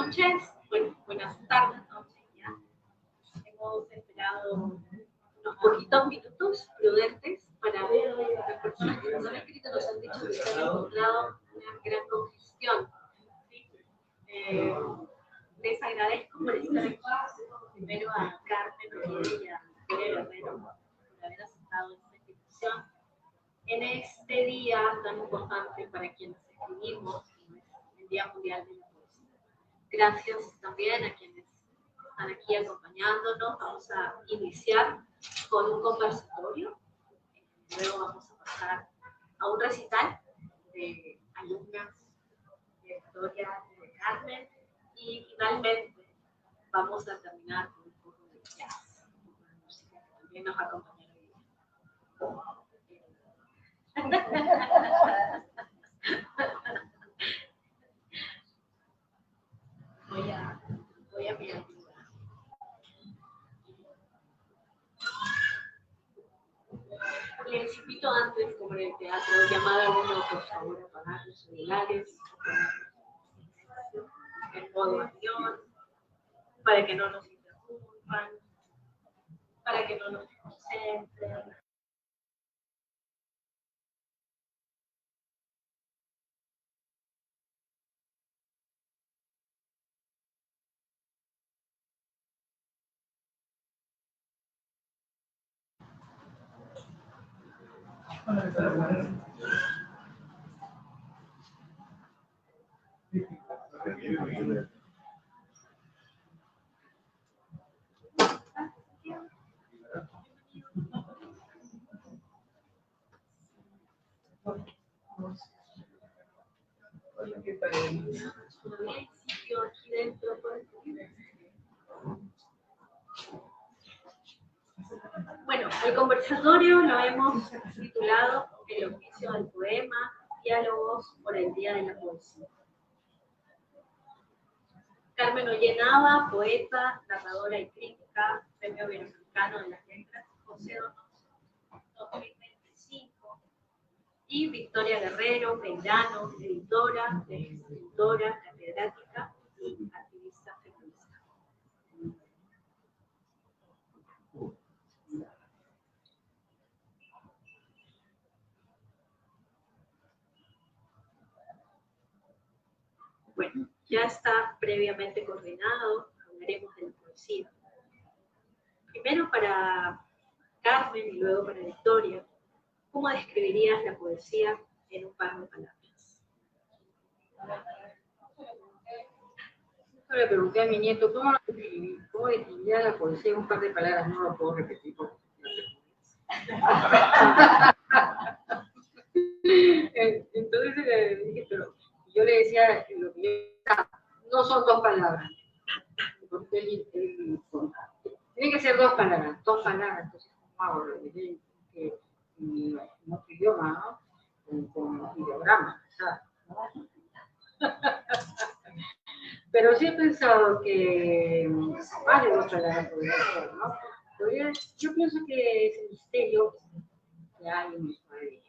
noches, bueno, buenas tardes, noches ya. Hemos esperado unos poquitos minutos prudentes para ver las personas que nos han escrito, nos han dicho que se han encontrado una gran congestión. ¿Sí? Les agradezco por estar aquí. Primero a Carmen y a Victoria Guerrero por haber aceptado esta invitación en este día tan importante para quienes escribimos, el Día Mundial de la Poesía. Gracias también a quienes están aquí acompañándonos. Vamos a iniciar con un conversatorio. Luego vamos a pasar a un recital de alumnas de Victoria y de Carmen. Y finalmente vamos a terminar con un poco de jazz, un poco de música que también nos acompañará hoy día. Voy a mirar. Les invito antes, como en el teatro, llamar a uno, por favor, a apagar los celulares, en modo avión, para que no nos interrumpan, para que no nos concentren. Sitio aquí dentro, bueno, el conversatorio lo hemos titulado El oficio del poema, diálogos por el Día de la Poesía. Carmen Ollé, poeta, narradora y crítica, Premio Iberoamericano de las Letras, José Donoso, 2025, y Victoria Guerrero, Peirano, editora, escritora, catedrática y activista feminista. Bueno, ya está previamente coordinado, hablaremos de la poesía. Primero para Carmen y luego para Victoria, ¿cómo describirías la poesía en un par de palabras? Yo le pregunté a mi nieto, ¿cómo describiría la poesía en un par de palabras? No lo puedo repetir porque entonces le dije, pero yo le decía lo que yo no son dos palabras. Porque él tiene que ser dos palabras. Entonces, ¿cómo hago? Lo diré que en otro idioma, ¿no? Con ideogramas, ¿sabes? Pero sí he pensado que más de dos palabras podría ser, ¿no? Yo pienso que es el misterio que hay en nuestra vida.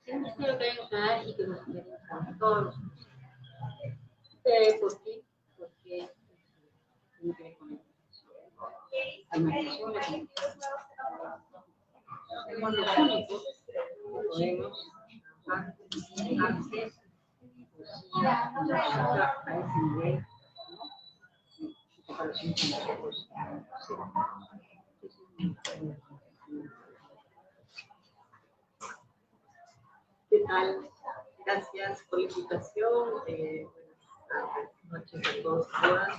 Es el misterio que hay en nuestra vida y que nos interesa a todos. ¿Por qué? Porque tiene que ver con la imaginación, la comunicación. Somos los únicos que podemos arte, poesía, música a ese nivel, ¿no? En comparación con nosotros. ¿Qué tal? Gracias por la invitación. Buenas noches a todos y todas.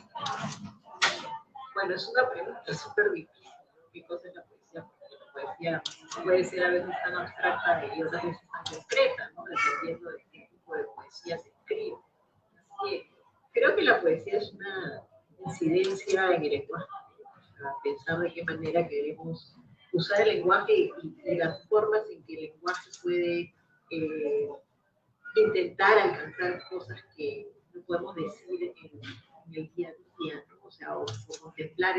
Bueno, es una pregunta súper difícil, ¿no? ¿Qué cosa es la poesía? Porque la poesía puede ser a veces tan abstracta y otras veces tan concreta, ¿no? Dependiendo de qué tipo de poesía se escribe. Así que creo que la poesía es una incidencia en el lenguaje, a pensar de qué manera queremos usar el lenguaje y las formas en que el lenguaje puede intentar alcanzar cosas que no podemos decir en el día a día, ¿no? O sea, o contemplar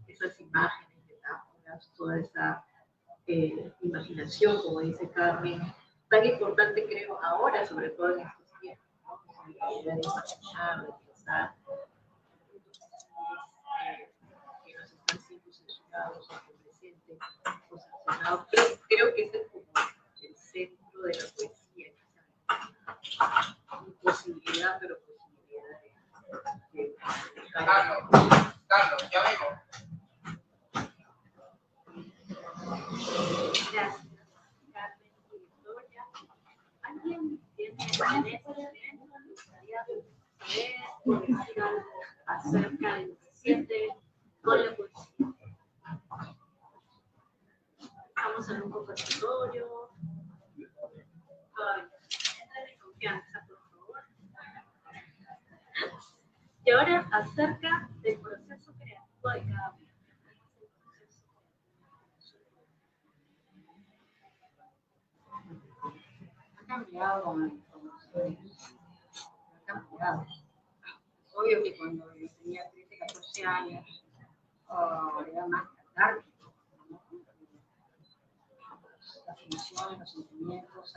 esas imágenes, metáforas, toda esa imaginación, como dice Carmen, tan importante creo ahora, sobre todo en estos tiempos, ¿no? La idea de imaginar, de prensa, que nos están siendo censurados en el presente o sancionados. Creo que ese es como el centro de la poesía, quizás. Posibilidad, pero posibilidad de Carlos, ya vengo. Gracias, Carmen y Victoria. ¿Alguien tiene ese momento? Me gustaría saber o decir algo acerca de lo que siente con la poesía. Estamos en un conversatorio. Entra en confianza, por favor. Y ahora acerca del proceso creativo de cada uno. Ha cambiado, como se dice, ha cambiado. Es obvio que cuando yo tenía 13, 14 años, era más catártico, ¿no? Las emociones, los sentimientos,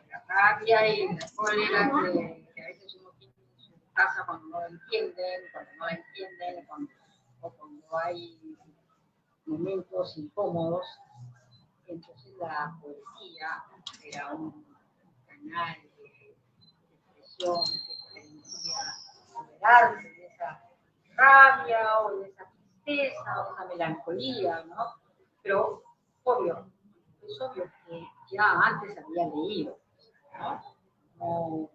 la rabia y la cólera que a veces uno tiene en su casa cuando no lo entienden, o cuando hay momentos incómodos. Entonces la poesía era un canal de expresión que permitía liberarse de esa rabia o de esa tristeza o esa melancolía, ¿no? Pero es obvio que ya antes había leído, ¿no?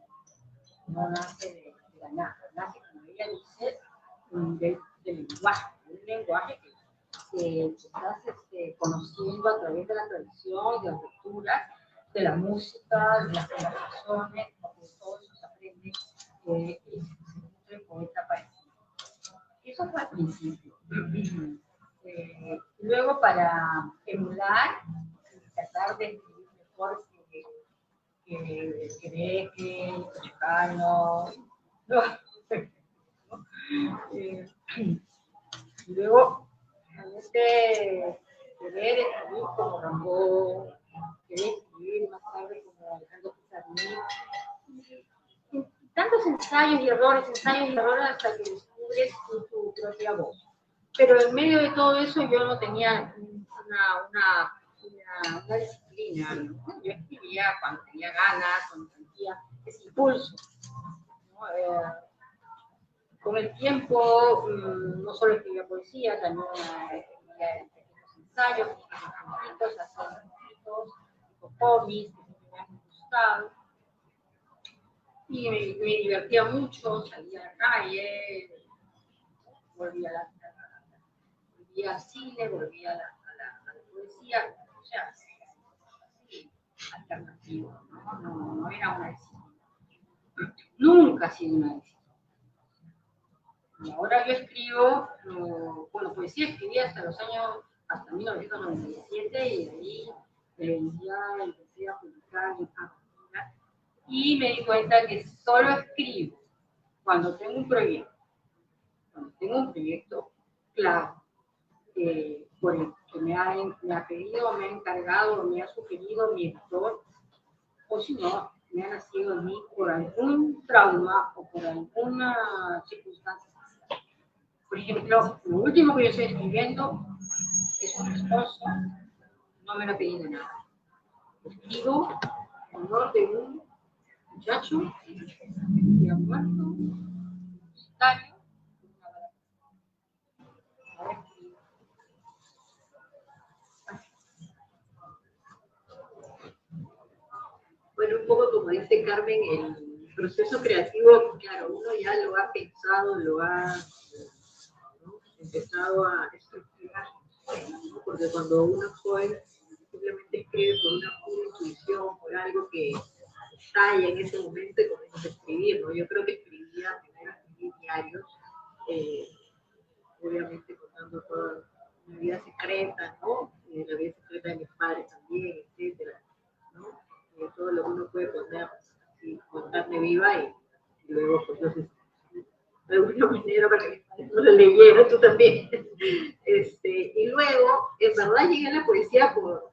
No nace de la nada, nace, como ella dice, del lenguaje, un lenguaje que estás conociendo a través de la tradición y de las lecturas, de la música, de las conversaciones, porque todo eso se aprende y se nutre el poeta para sí. Eso fue al principio. Luego, para emular y tratar de escribir mejor que Becker, Chicano, no. Luego, realmente querer escribir como Rambo, querer escribir más tarde como Alejandro Pizarnik, tantos ensayos y errores hasta que descubres tu propia voz. Pero en medio de todo eso yo no tenía una disciplina, ¿no? Yo escribía cuando tenía ganas, cuando sentía ese impulso, ¿no? Con el tiempo, no solo escribía poesía, también escribía pequeños ensayos, pequeños escritos, cómics, que siempre me han gustado. Y me divertía mucho, salía a la calle, volvía al cine, volvía a la poesía, o sea, así, alternativo, no era una decisión. Nunca ha sido una decisión. Y ahora yo escribo, poesía escribí hasta 1997, y de ahí ya empecé a publicar mi página. Y me di cuenta que solo escribo cuando tengo un proyecto. Cuando tengo un proyecto claro, por el que me ha pedido, me ha encargado, me ha sugerido mi editor, o si no, me ha nacido en mí por algún trauma o por alguna circunstancia. Por ejemplo, lo último que yo estoy escribiendo es un responso, no me lo ha pedido nada. Escribo en honor de un muchacho que ha muerto, universitario, una bala. Bueno, un poco como dice Carmen, el proceso creativo, claro, uno ya lo ha pensado, lo ha empezado a estructurar, ¿no? Porque cuando uno es joven simplemente escribe por una pura intuición, por algo que estalla en ese momento y comienza a escribir, ¿no? Yo creo que primero escribí diarios, obviamente contando toda mi vida secreta, ¿no? La vida secreta de mis padres también, etcétera, ¿no? Todo lo que uno puede poner así, con carne viva y luego pues los de alguna manera para que no lo leyera, tú también. Y luego, en verdad llegué a la poesía por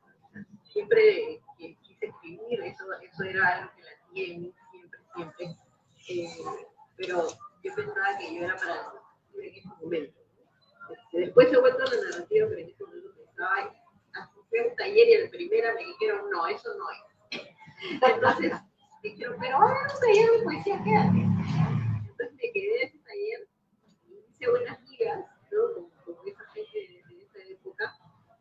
siempre que quise escribir, eso era algo que la tiene, siempre. Pero yo pensaba que yo era para en ese momento. Después se vuelto la narrativa, pero en ese momento pensaba, fui a un taller y en la primera me dijeron, no, eso no es. Entonces dijeron, pero ahora un taller de poesía, quédate. Entonces me quedé en ese taller y hice buenas amigas, ¿no? Con esa gente de esa época.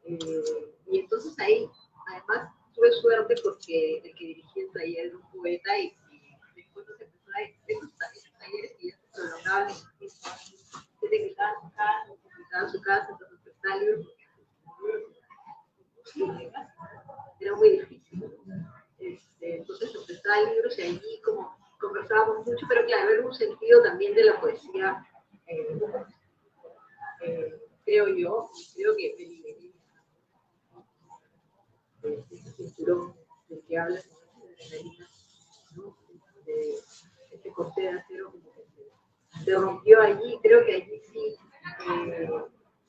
Y entonces ahí, además, tuve suerte porque el que dirigía el taller era un poeta y después nos empezó a esos talleres que ya se prolongaban desde que estaba en su casa, entonces prestaba libros porque era muy difícil. Entonces nos prestaba libros y allí como conversábamos mucho, pero claro, era un sentido también de la poesía, creo yo, creo que me liberé de ese cinturón del que hablas, de adrenalina, ¿no? De este corte de acero como que se rompió allí, creo que allí sí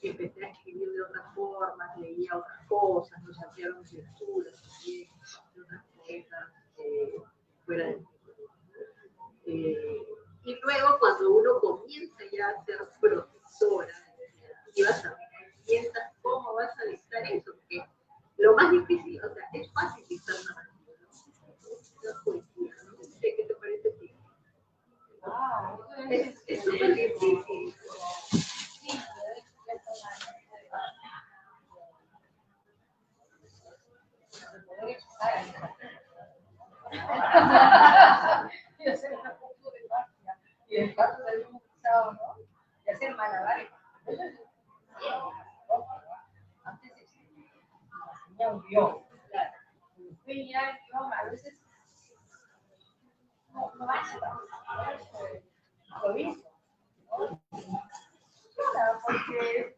empecé a escribir de otras formas, leía otras cosas, nos ampliaron mis lecturas también, de otras poetas fuera de y luego cuando uno comienza ya a ser profesora y vas a piensas cómo vas a dictar eso, porque lo más difícil, o sea, es fácil dictar narrativa, ¿no? La poesía, ¿no? ¿Qué te parece a ti? Es súper difícil. Y hacer un poco de magia. Y el caso del mismo pisado, ¿no? Y hacer malabares. Antes enseñaba un guión. Claro. Después ya el guión a veces no basta. Lo mismo. Claro, porque,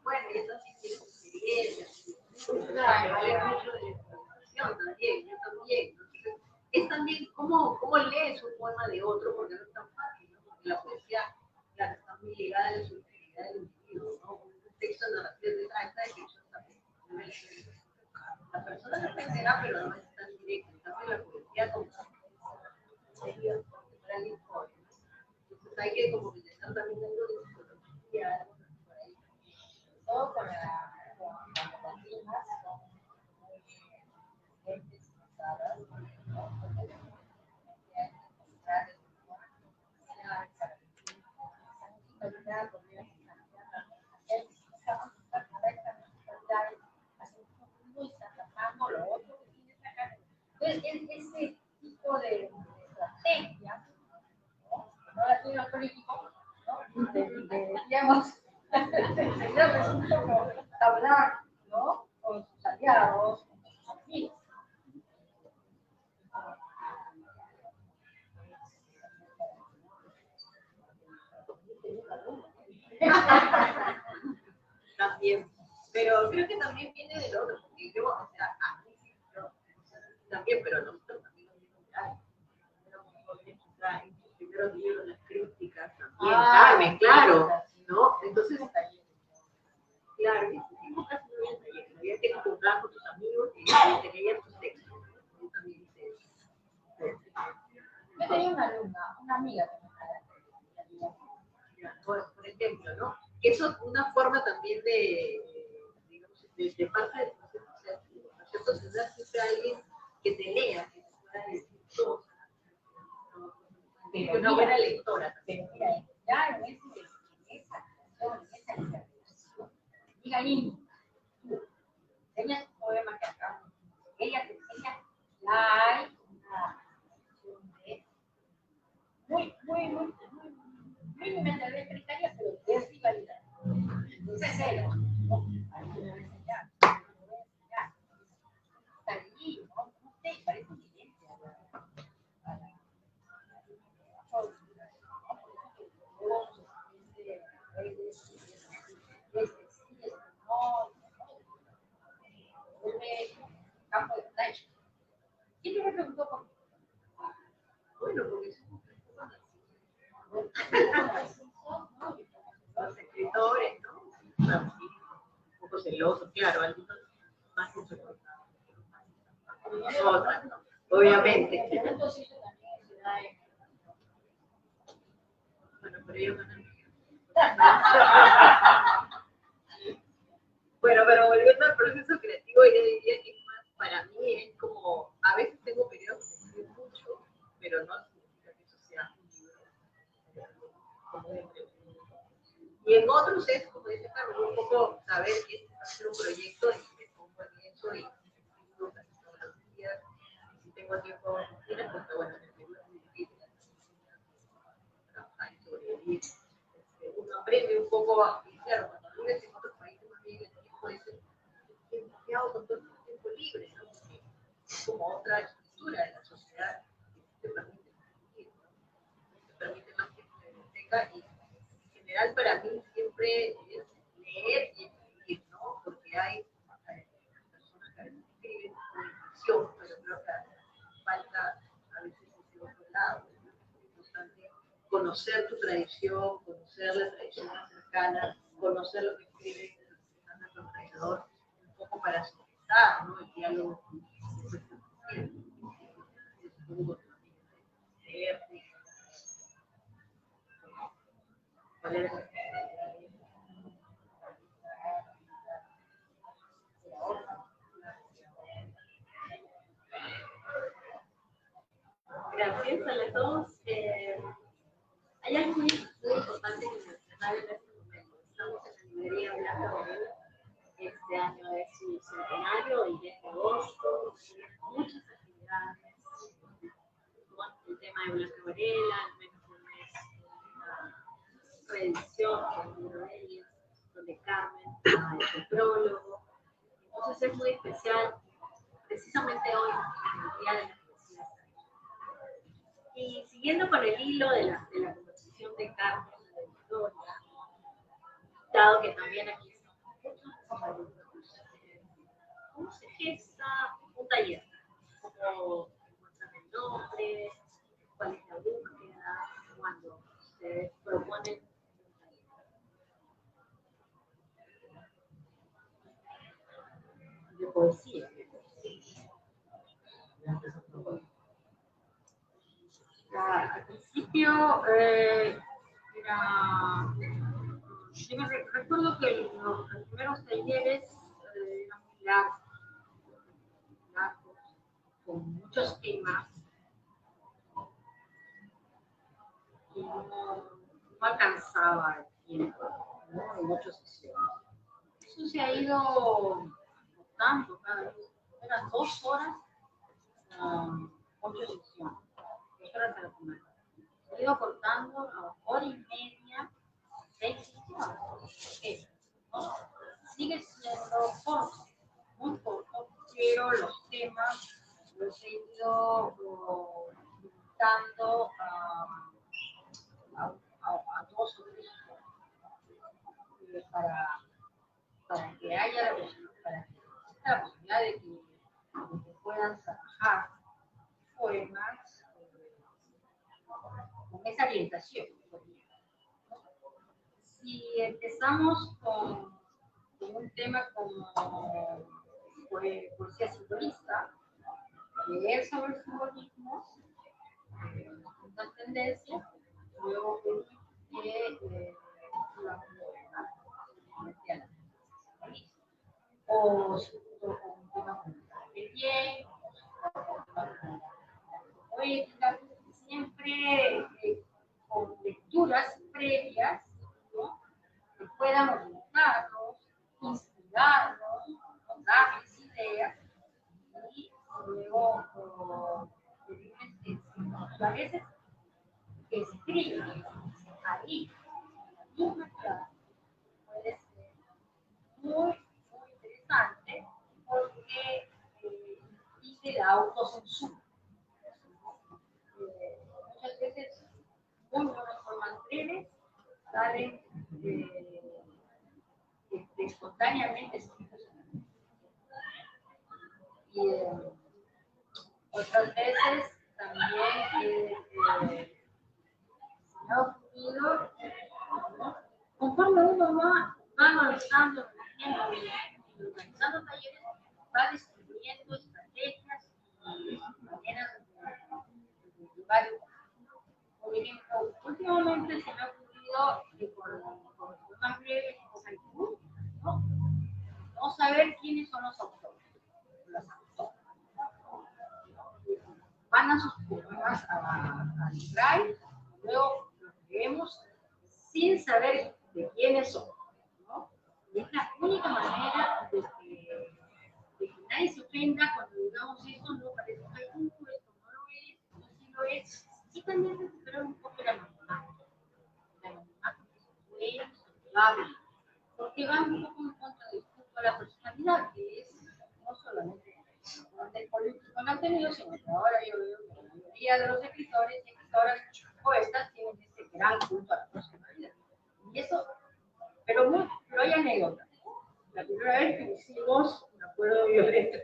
bueno, y entonces tienes experiencia. Claro, vale mucho de la información también, yo también. Entonces, es también cómo lees un poema de otro, porque no es tan fácil, ¿no? Porque la poesía, claro, está muy ligada a la subjetividad del individuo, ¿no? Un texto narrativo de esta descripción también. La persona lo entenderá, pero no es tan directa. En cambio, la poesía como sería la historia. Entonces hay que como que tener también algo de psicología, algo por ahí. Todo con las rimas, son muy especializadas, ¿no? Porque hay que encontrar el lenguaje, la musicalidad, entonces, ese tipo de estrategia, ¿no? No la tiene el político, ¿no? Digamos, es un poco hablar, ¿no? Con sus aliados, con sus amigos. También, pero creo que también viene del otro, porque yo, o sea, yo también, pero nosotros también en sus primeros libros, las críticas también, Carmen, claro, ¿no? Entonces, claro, en ese tiempo casi no había talleres, había que encontrar con tus amigos y te leían tus textos. Yo también hice eso. Yo tenía una alumna, una amiga que por ejemplo, ¿no? Que eso es una forma también digamos, de parte del proceso creativo, ¿no es cierto? Tener siempre a alguien que te lea, que te pueda decir cosas, ¿no? Una buena lectora. pero mira, ya en esa creación, en esa interpretación, diga Lini, tú enseñas tu poema que acá, ella te enseña, ya hay una creación de muy mínimamente letritaria, pero es rivalidad. Entonces, ella, ¿no? A mí me voy a enseñar, me voy a enseñar. Está allí, ¿no? No sé, parece evidente a la campo de playa. ¿Quién me preguntó por qué? Bueno, porque los escritores, ¿no? Bueno, sí, un poco celosos, claro, algunos más insoportables. Otras, ¿no? Obviamente. Me pregunto si eso también se da en... Bueno, ellos van a Bueno, pero volviendo al proceso creativo, yo diría que es más, para mí es como, a veces tengo periodos que escribo mucho, pero no significa que eso sea un libro. Y en otros es, como dice Carlos, un poco saber que este va a ser un proyecto y me pongo en eso y escribo casi todos los días. Y si tengo tiempo de rutina, porque bueno, en el Perú es muy difícil trabajar y sobrevivir. Uno aprende un poco, y claro, cuando vives en otros países más bien el tiempo es demasiado con todo el tiempo libre, ¿no? Porque es como otra estructura de la sociedad que te permite vivir, ¿no? Te permite más que te tenga y en general para mí siempre es leer y escribir, ¿no? Porque hay personas que a veces escriben con intención, pero creo que falta a veces ese otro lado, ¿no? Es importante conocer tu tradición, conocer la tradición más cercana, conocer lo que escriben a nuestro alrededor, un poco para solicitar, ¿no? El diálogo con nuestro paciente. Gracias a las dos. Hay algo muy importante que mencionar en este momento. Estamos en la librería Blanca Varela. Este año es su centenario y es agosto. Muchas actividades. El tema de Blanca Varela, al menos una reedición del libro de ella, donde Carmen ha hecho el prólogo. Entonces es muy especial, precisamente hoy, en el Día de la Poesía. Y siguiendo con el hilo de la conversación de Carmen, la editora, dado que también aquí estamos muchos alumnos, ¿cómo se gesta un taller? ¿Cómo encuentran el nombre? ¿Cuál es la búsqueda? Cuando ustedes proponen un taller. De poesía. Al principio, yo recuerdo que los primeros talleres eran muy largos, con muchos temas, y no alcanzaba el tiempo, ¿no? En muchas sesiones. Eso se ha ido cortando cada vez. Eran 2 horas, 8 sesiones, 2 horas a la semana. Se ha ido cortando a 1 hora y media, 6 sesiones. ¿No? Sigue siendo corto, muy corto, pero los temas los he ido limitando a 2 o 3 para que haya la posibilidad de que puedan trabajar poemas con esa orientación. Si empezamos con un tema como poesía simbolista, leer sobre simbolismos, distintas tendencias, luego que la o un tema de bien, poética, siempre con lecturas previas, ¿no? Que puedan orientarnos, inspirarnos, darles ideas y luego pedirles que a veces escriban ahí, en la misma clase, puede ser muy interesante porque impide la autocensura. Muchas veces muy buenas formas breves salen espontáneamente escritos. Y otras veces también me ha ocurrido, ¿no? Conforme uno va avanzando en la vida, organizando talleres, va descubriendo estrategias y maneras de llevar. Por ejemplo, últimamente se me ha ocurrido partido con el más breve haiku, ¿no? Vamos a ver quiénes son los autores. Los autores. Van a sus poemas al Drive, luego los leemos sin saber de quiénes son, ¿no? Y es la única manera de que nadie se ofenda cuando digamos esto no parece un haiku, esto no lo es, esto sí lo es, y también recuperar un poco la anonimato. La anonimato que se puede, se va, porque va un poco en contra del culto a la personalidad, que es no solamente del político no han tenido, sino que ahora yo veo que la mayoría de los escritores y escritoras poetas tienen este gran culto a la personalidad. Y eso, pero hay anécdotas. La primera vez que hicimos, me acuerdo Violeta,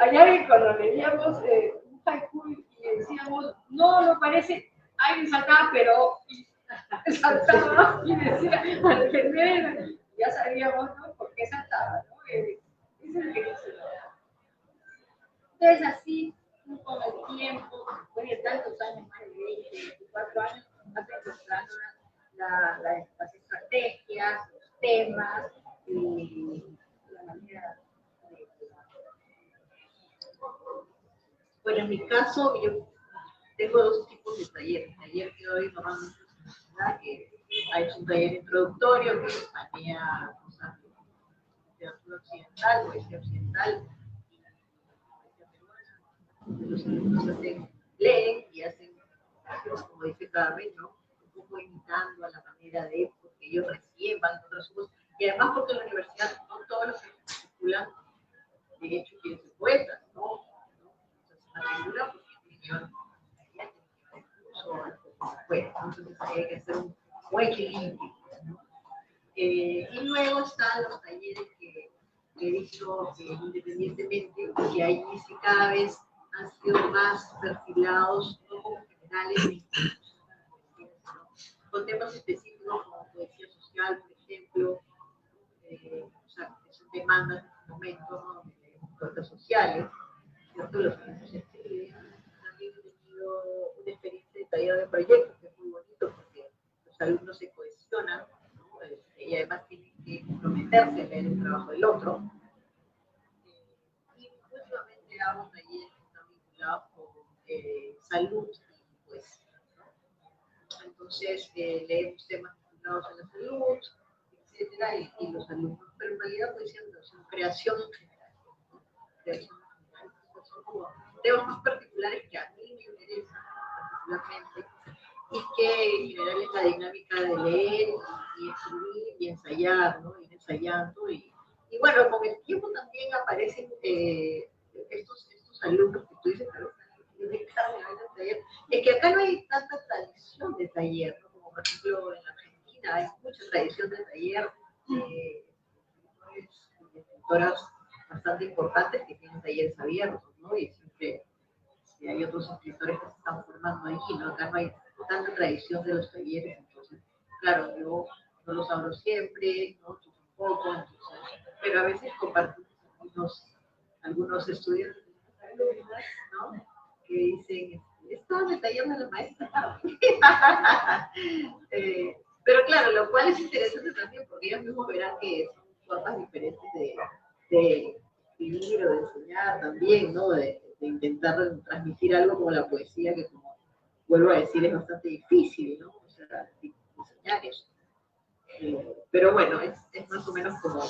allá que cuando leíamos un haiku y decíamos, no parece, alguien saltaba, pero saltaba y decía, al entender, ya sabíamos, ¿no? Por qué saltaba, ¿no? Eso es lo que dice. Entonces así, con el tiempo, después de tantos años, más de 20, 24 años, vas encontrando las estrategias, los temas y la manera de... Bueno, en mi caso, yo tengo dos tipos de talleres. El taller que doy normalmente en la universidad, que hay un taller introductorio que planea cosas de literatura occidental, poesía occidental, y poesía peruana, donde los alumnos leen y hacen, como dice Carmen, ¿no? Un poco imitando a la manera de, porque ellos recién van a otras cosas, y además porque en la universidad no todos los que circulan, de hecho, quieren ser poetas, ¿no? Entonces, la figura, porque tiene que llevar bueno, entonces hay que hacer un buen equilibrio, ¿no? Y luego están los talleres que he visto independientemente, que ahí sí cada vez han sido más perfilados, no como generales, ¿no? Con temas específicos como poesía social, por ejemplo, o sea, que son demandas en este momento, ¿no? De poetas sociales, ¿cierto? Los que nos escriben. También he tenido una experiencia de taller de proyectos que es muy bonito porque los alumnos se cohesionan, ¿no? Y además tienen que comprometerse a leer el trabajo del otro. Y últimamente hago talleres que están vinculados con salud y poesía, ¿no? Entonces leemos temas vinculados a la salud, etcétera, y los alumnos, pero en realidad poesía son creación en general, ¿no? Creación en general. Entonces, son como temas más particulares que a mí me interesan particularmente y que en general es la dinámica de leer y escribir y ensayar, ¿no? Ir ensayando y bueno, con el tiempo también aparecen estos alumnos que tú dices, pero es que acá no hay tanta tradición de taller, ¿no? Como por ejemplo en Argentina hay mucha tradición de taller, escritoras bastante importantes que tienen talleres abiertos, ¿no? Y siempre hay otros escritores que se están formando allí, ¿no? Acá no hay tanta tradición de los talleres, entonces, claro, yo no los abro siempre, ¿no? Tú tampoco, entonces, pero a veces compartimos algunos estudiantes, ¿no? Que dicen, estaba en el taller de la maestra. Pero claro, lo cual es interesante también porque ellos mismos verán que son formas diferentes de escribir o de enseñar también, ¿no? De intentar transmitir algo como la poesía, que como vuelvo a decir, es bastante difícil, ¿no? O sea, enseñar eso. Pero bueno, es más o menos como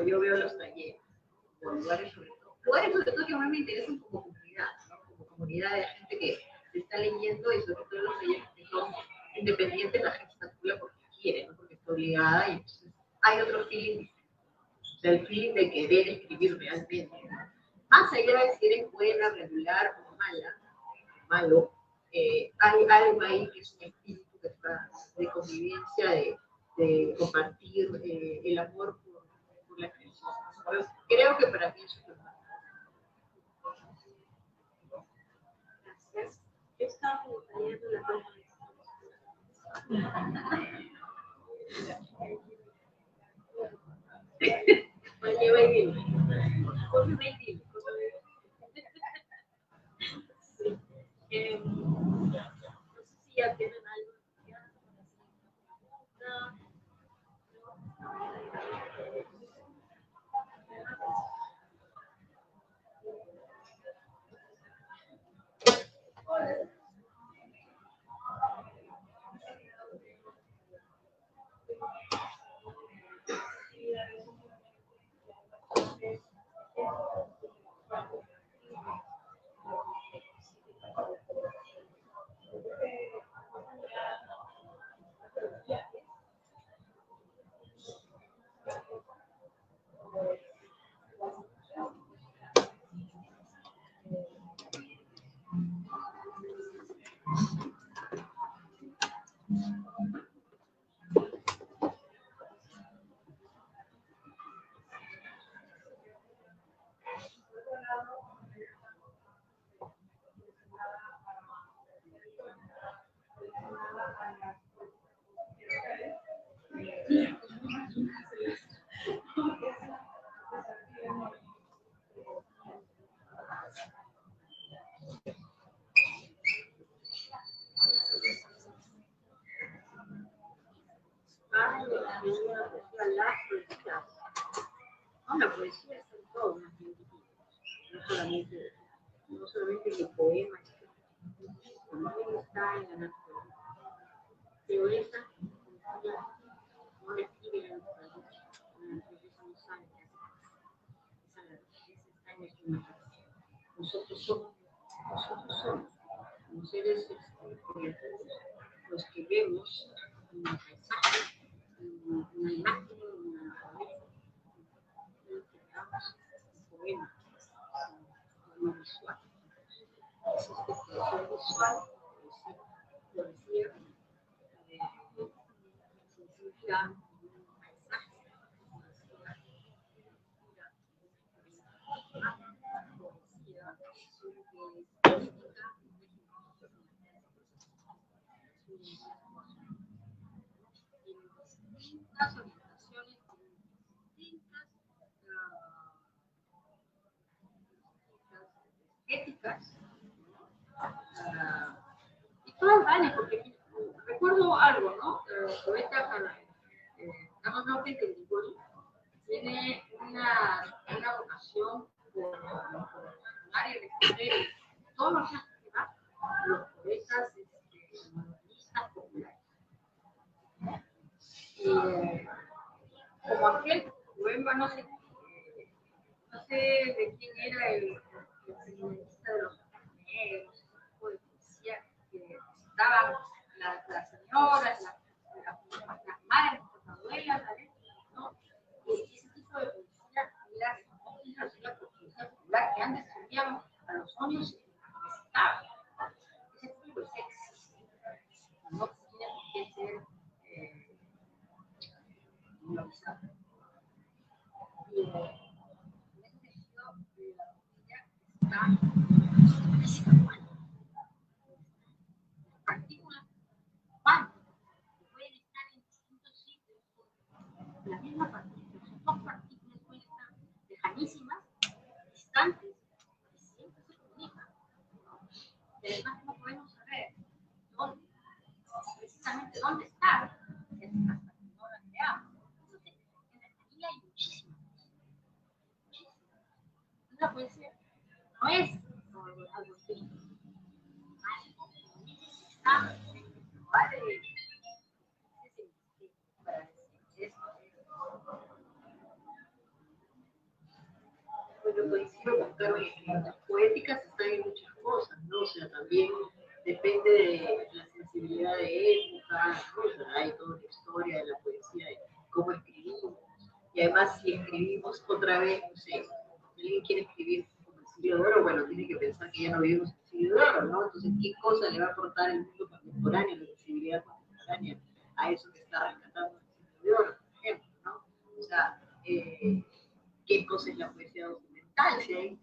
yo veo los talleres, como lugares sobre todo que a mí me interesan como comunidad, ¿no? Como comunidad de gente que se está leyendo y sobre todo los talleres que son independientes, la gente se activa porque quiere, no porque está obligada, y entonces hay otro feeling, o sea, el feeling de querer escribir realmente, ¿no? Más allá de si eres buena, regular o mala, malo, hay algo ahí que es un espíritu que está de convivencia, de compartir el amor por la creación. Entonces, creo que para mí eso es importante. Gracias. Yo estaba en el taller de la Oye, baby. No sé si ya tienen algo. Ay, la poesía, las poesías. No, la poesía es en todo, más bien, no solamente el poema, también está en la naturaleza. Pero esa poesía no la escribe la naturaleza no sabe qué hacer. Esa naturaleza está en nuestra imaginación. Nosotros somos como seres creativos, los que vemos un paisaje, una imagen, una naturaleza, y creamos un poema, un visual. Existe poesía visual, poesía significa un paisaje, distintas orientaciones, distintas éticas, y todas valen, porque recuerdo algo, ¿no? Poeta Carlos López de Grigori tiene una vocación por hablar y defender todos los poetas modernistas populares. Como aquel poema, no sé de quién era el periodista de los negros, ese tipo de poesía que estaban las señoras, las madres, las abuelas, ¿no? Y ese tipo de poesía era la poesía popular que antes estudiaban a los años y necesitaban. Ese tipo de poesía existe. No tiene que ser minorizada. Y en ese sentido, la poesía está partículas cuánticas que pueden estar en distintos sitios. La misma partícula, sus dos partículas pueden estar lejanísimas, distantes, y siempre se comunican. Y además no podemos saber dónde, precisamente dónde están, hasta que no las veamos. Entonces, en la familia hay muchísimas. Una poesía no es algo así. Está en lugar de bueno, coincido con Carmen, las poéticas están en muchas cosas, ¿no? O sea, también depende de la sensibilidad de época, ¿no? O sea, hay toda una historia de la poesía, de cómo escribimos. Y además, si escribimos otra vez, no sé, si alguien quiere escribir como el siglo de oro, bueno, tiene que pensar que ya no vivimos en el siglo de oro, ¿no? Entonces, ¿qué cosa le va a aportar el mundo contemporáneo, la sensibilidad contemporánea a eso que está rescatando el siglo de oro, por ejemplo, ¿no? O sea, qué cosa es la poesía documental, si hay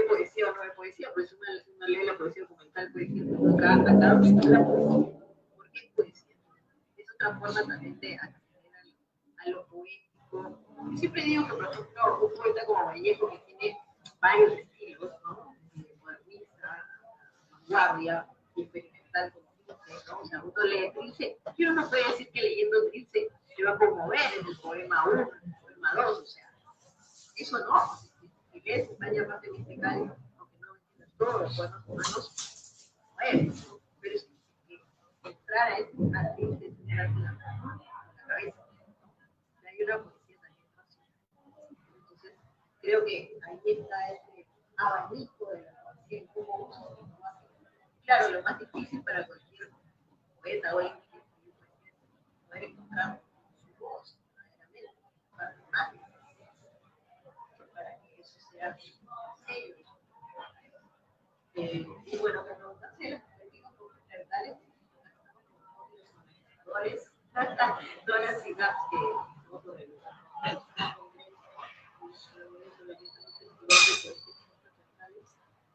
poesía o no hay poesía, pues una lee la poesía documental, por ejemplo, acá no está la poesía, porque es poesía. Es otra forma también de acceder a lo poético. Yo siempre digo que, por ejemplo, un poeta como Vallejo, que tiene varios estilos, ¿no? Modernista, vanguardia y experimental, como dice, ¿no? O sea, uno lee Trilce, yo no puedo decir que leyendo Trilce se va a conmover en el poema 1, en el poema 2, o sea, eso no. Si lees España parte mistical, aunque no entiendas todo, los poemas humanos, bueno, pero es que entrar a ese jardín de la cabeza. Hay una poesía también fácil. Entonces, creo que ahí está ese abanico de la poesía, cómo usa, cómo hace. Claro, lo más difícil para cualquier poeta hoy es poder encontrar su voz, verdaderamente, para que eso sea serio. Y bueno, me preguntaste las técnicas fundamentales, donas y gaps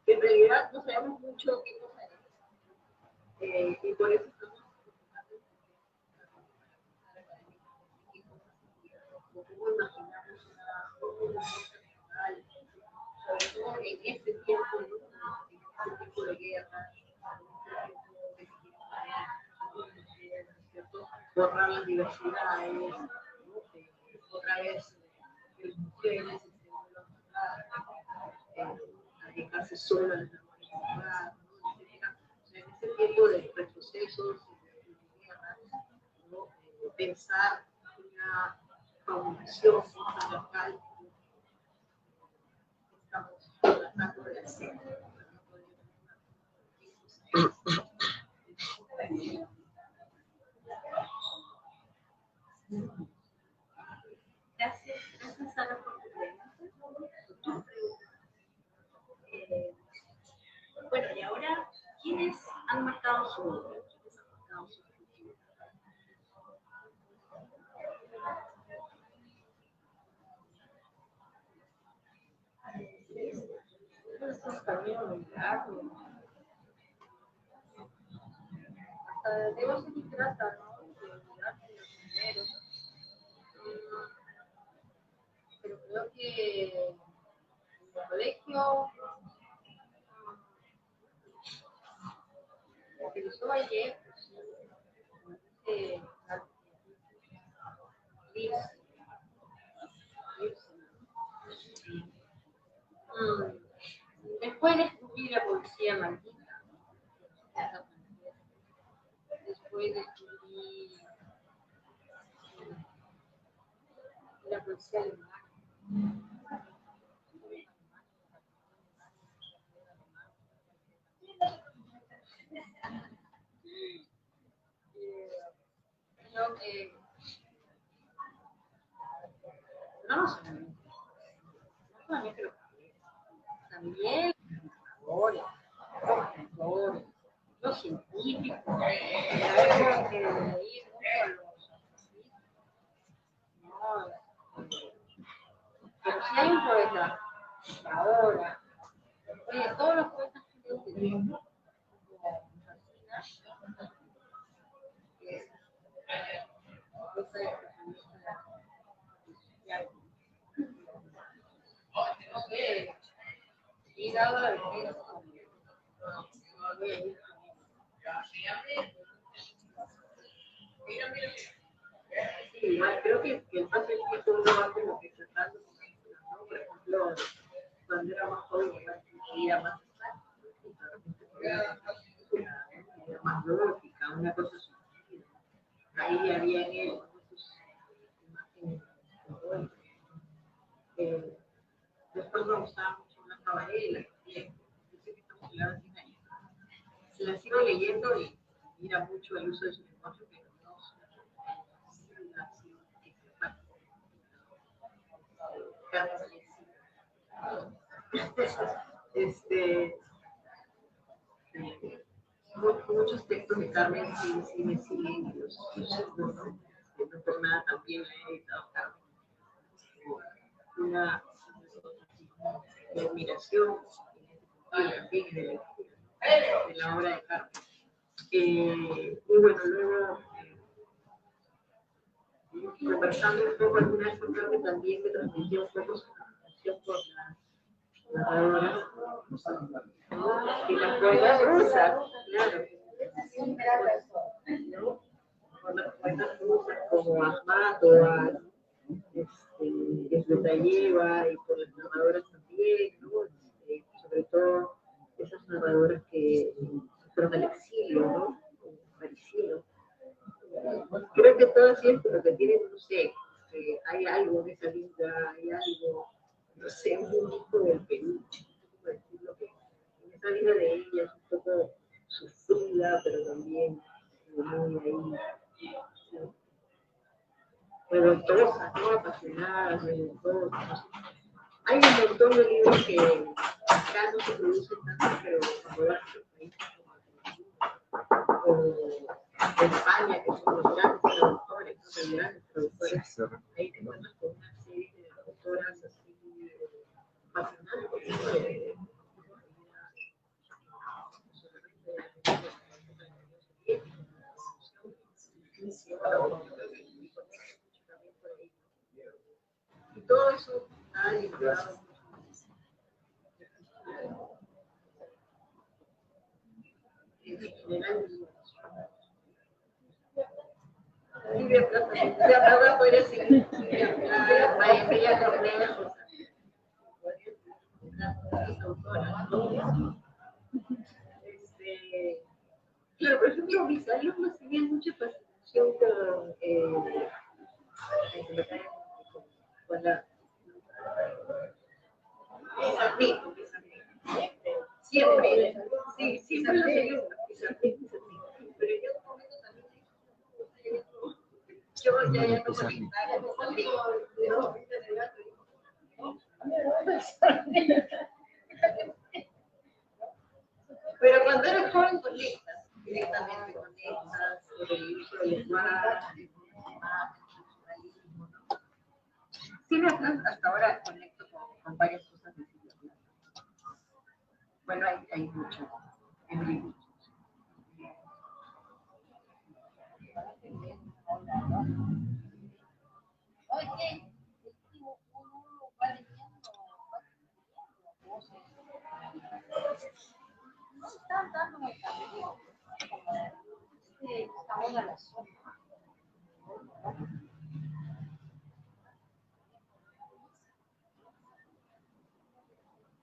que en realidad no sabemos mucho qué cosa es. Y por eso estamos cómo imaginamos una social, sobre todo en este tiempo, en este tipo de guerra, borrar las diversidades, ¿no? Otra vez las mujeres a dedicarse solo a la humanidad, ¿no? O sea, en este tiempo de retrocesos y de guerra, ¿no? Pensar una fabricación local estamos tratando de hacer. Gracias a la pregunta. Bueno, y ahora, ¿quiénes han marcado su obra? ¿Quiénes han marcado su futuro? Es un camino muy largo. Hasta de eso se trata, ¿no? De mirar con los primeros. Pero creo que en el colegio utilizó ayer, después descubrí la poesía maldita. Después descubrí la poesía alemana. Creo que no solamente los también los escritores, los científicos, algo que leí mucho a los no, pero si hay un poeta ahora, oye, todos los poetas que leo como Racina, que es poeta de no sé, ligado a la defensa. Sí, igual creo que el más difícil uno va como que tratando, ¿no? Por ejemplo, cuando era más joven, leía más más lógica, una cosa sutil. Ahí había en él sus imágenes. Después me gustaba mucho una cabarela, yo sé que estamos hablando de 100 años. La sigo leyendo y mira mucho el uso de su lenguaje, pero no muchos textos de Carmen sí me siguen y los sigo, ¿no? No por nada también la he editado Carmen. Una admiración también de la obra de Carmen. Y bueno, luego conversando un poco alguna vez con Carmen también me transmitió un poco su fascinación por las narradoras, ¿no? Y las poetas rusas, claro, ¿no? Por las poetas rusas, como Asmatoa, Esbetayeva y por las narradoras también, ¿no? Sobre todo esas narradoras que fueron al exilio, ¿no? Parisino. Creo que todas ellas como que tienen, no sé, hay algo en esa vida, hay algo, no sé, un poco del Perú, como decirlo, que en esa vida de ellas un poco sufrida, pero también muy ahí, revoltosas, ¿no? Apasionadas, revoltosas. Hay un montón de libros que acá no se producen tanto, pero cuando vas a otros países como en España, que son los grandes traductores, ¿no? Los grandes traductores, ahí te encuentras con una serie de autoras así apasionantes, ¿no? Y todo eso ha ayudado en general. Silvia Plaza, de verdad podría seguir Silvia Plaza, María Cornejo, autoras, ¿no? Claro, por ejemplo, mis alumnos tenían mucha fascinación con la Pizarnik. Siempre, sí, siempre los alumnos, Pizarnik. Pero yo en un momento también yo ya no conectaba conmigo. Pero cuando eres joven conectas, directamente conectas, por el uso del lenguaje, el naturalismo, ¿no? Sí, hasta ahora conecto con varias cosas de Silvia Plath. Bueno, hay mucho, hay mucho.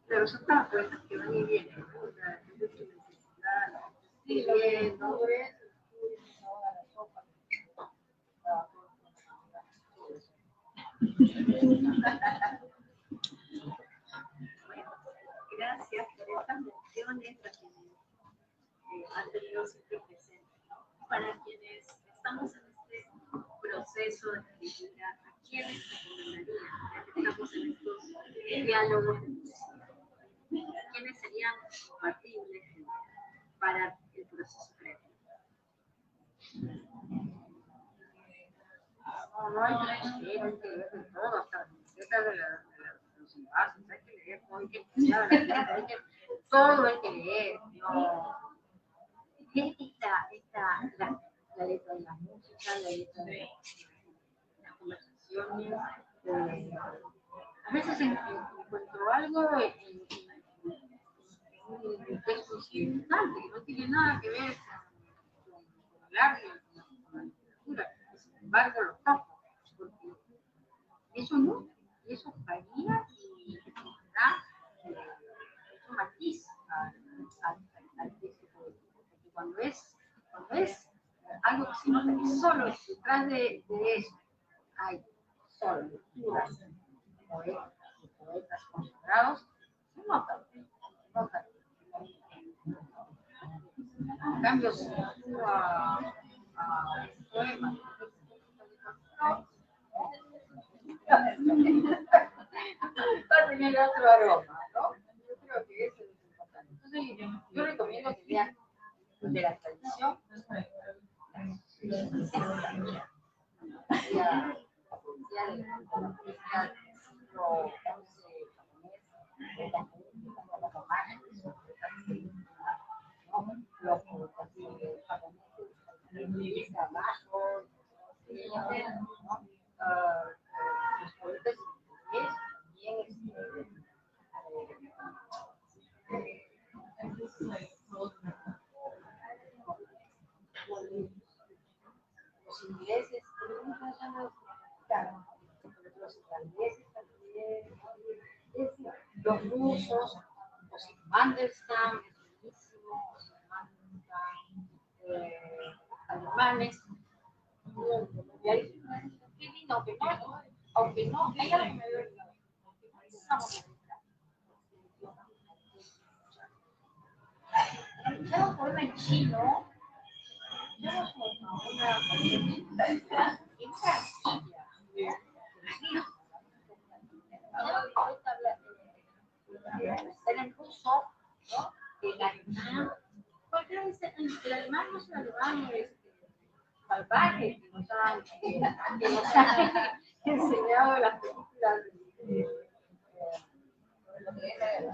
Pero son tan fuerzas que van y vienen, ¿no? O sea, es de tu necesidad, sí, bien, ¿no? Gracias por estas menciones a quienes han tenido siempre presente, ¿no? Para quienes estamos en este proceso de escritura, ¿a quiénes recomendarían? Ya que estamos en estos diálogos, ¿quiénes serían compatibles para el proceso creativo? No hay que leer de todo, hasta de los envases, hay que leer, hay que escuchar, todo hay que leer, no. La letra de la música, la letra de las conversaciones, a veces encuentro algo en un texto occidental que no tiene nada que ver con el arte, con la literatura, sin embargo lo toco, porque eso no, y eso varía y da eso matiz al texto poético, porque cuando es algo que se nota que solo detrás de eso hay solo lecturas de poetas consagrados, se nota. En cambio, si tú a poemas va a tener otro aroma, ¿no? Yo creo que eso es importante. Entonces, yo recomiendo que lean de la tradición, los poetas los ingleses Claro, los irlandeses también, los rusos, los Mandelstam, buenísimos, alemanes. Y ahí, qué lindo, aunque no, hay algo que me duele. Yo un poema en chino, yo una en el ruso, ¿no? El alemán, porque el alemán no es un alemán salvaje que nos ha enseñado las películas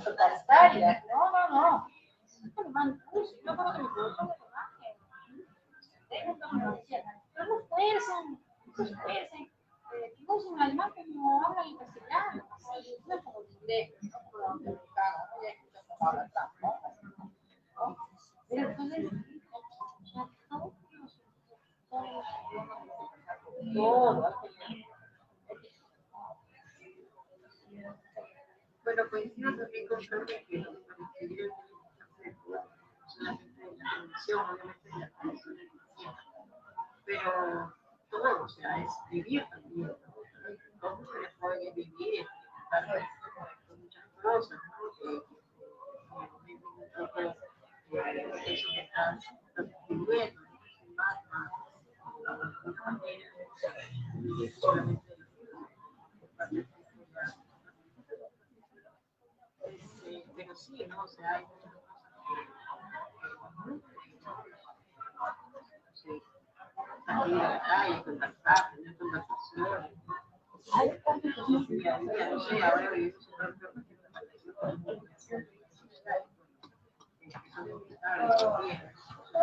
totalitarias. No. Es un alemán ruso. Yo creo que mi profesor de alemán decía, pero no fuercen, no usen el alemán como hablan en castellano, no es como el inglés, no como el americano, no hay muchas palabras ¿no? Pero entonces, Bueno, coincido también con Carmen que los escribir solamente de la televisión, obviamente de la televisión, pero todo, o sea, escribir también, ¿no? ¿Cómo se les puede vivir? Explicar muchas cosas, ¿no? Eso que estás escribiendo, más de una manera, solamente pero sí, ¿no? O sea, hay muchas cosas que salir a la calle, conversar, tener conversaciones. No sé, ahora vivimos en un propio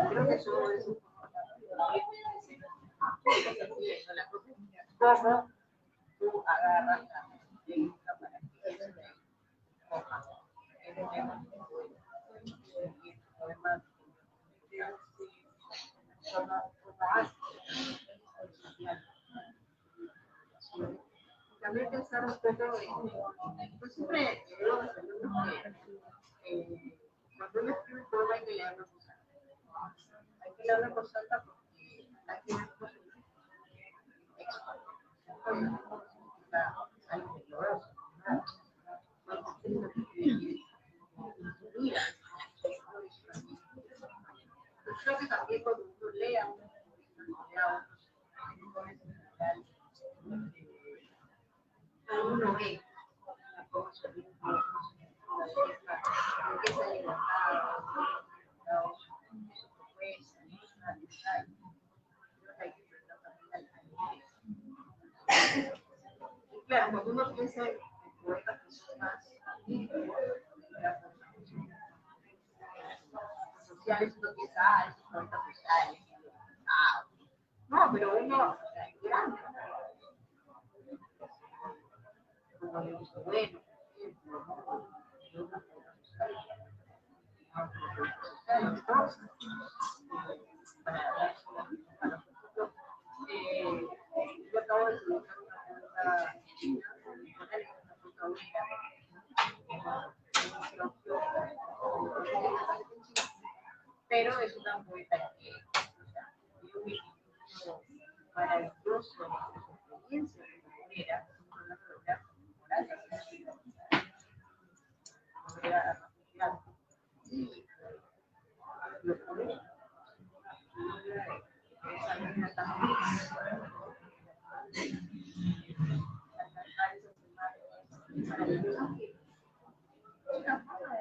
creo que todo eso cómo tú agarras la técnica para que eso de coja el tema además también pensar un poco en pues siempre digo a los alumnos que cuando uno escribe un poema hay que leerlo en voz alta. Hay que leerlo en voz alta porque hay que ver cómo algo doloroso, creo que también cuando uno lea uno ve la cosa, que se ha levantado, su propuesta, claro, cuando uno piensa en poetas que son más sociales, uno piensa, esos poetas sociales, no, pero uno, grande, como le dice, bueno, yo acabo de publicar una pero es una poeta que dio un equilibrio maravilloso en su experiencia como era moral y lo pone esa manera tan maravillosa que una forma de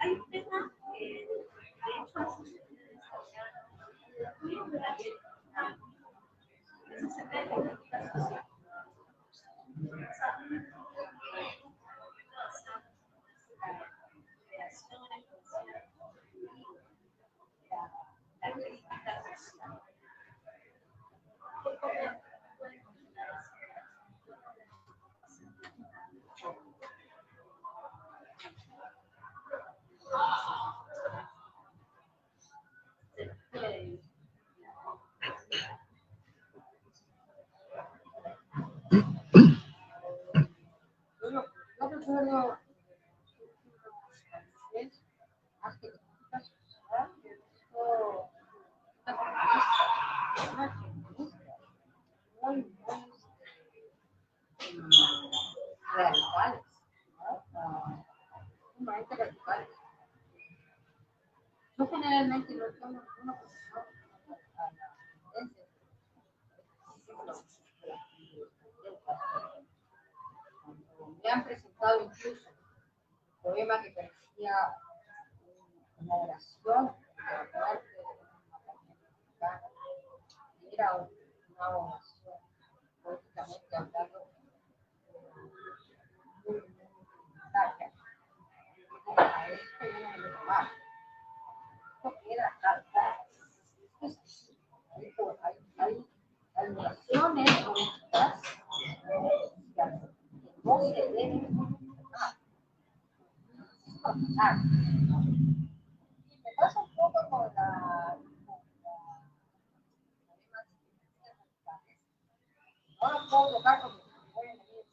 Hay un tema que de hecho Me han presentado incluso un poema que parecía una oración de la muerte de una compañía mexicana. Era una oración, políticamente hablando, muy necesaria. A esto viene de lo más. Esto queda acá. Hay oraciones bonitas que no se deben cortar. Y me pasa un poco con la no lo puedo tocar porque voy a venir.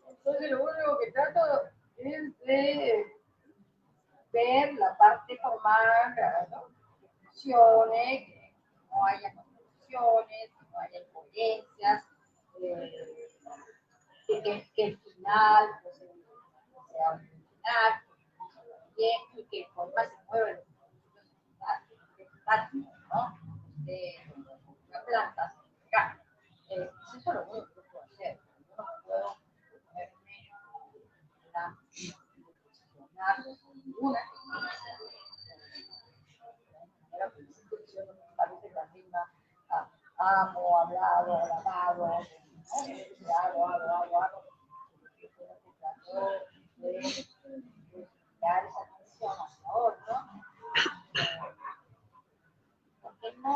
Entonces lo único que trato es de ver la parte formal, ¿no? Que funcione, que no haya contradicciones, que no haya incoherencias, que el final pues, sea un final, bien, y que el forma se mueva en ¿no? Las plantas, acá. Eso es lo único que puedo hacer. Yo no puedo ponerme a posicionar ninguna parece la misma amo, hablado, alabado, hago, de dar esa atención hacia otro, porque no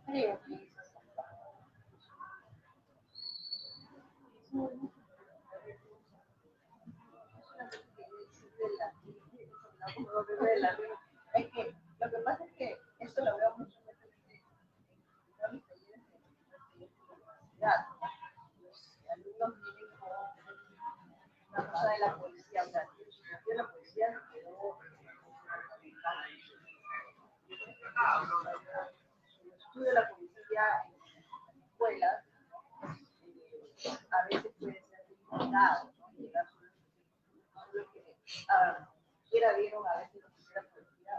creo que eso es que lo que pasa es que eso lo veo mucho en los talleres de universidad. Los alumnos vienen con una cosa de la poesía, o sea, la poesía no quedó el estudio de la poesía en escuelas a veces puede ser limitado, ¿no? Lo que quiera vieron a veces lo que quiera poesía,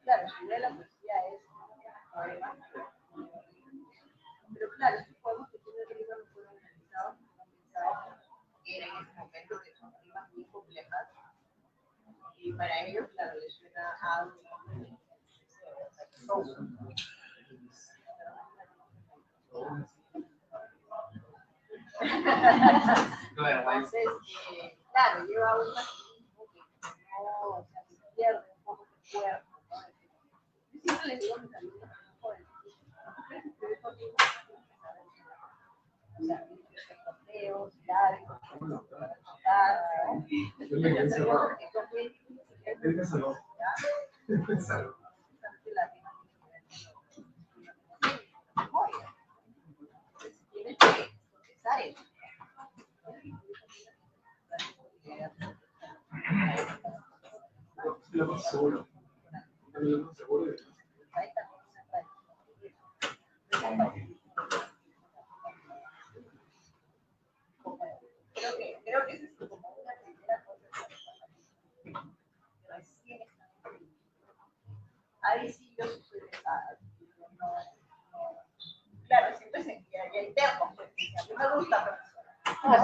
claro, la idea de la poesía es poema, pero claro, estos poemas que tiene el libro no fueron analizados, que eran en ese momento que son rimas muy complejas, y para ellos, claro, les suena a algo entonces, claro, lleva un mecanismo que no, o sea, se pierde un poco el cuerpo, ¿no? Yo siempre les digo a mis alumnos, jóvenes, o sea, corteos, largos, para contar, ¿no? Tienes que procesar eso. Creo que eso es como una primera cosa que recién está. Ahí sí yo soy pesada. Claro, siempre hay termos, pues, a mí me gusta, pero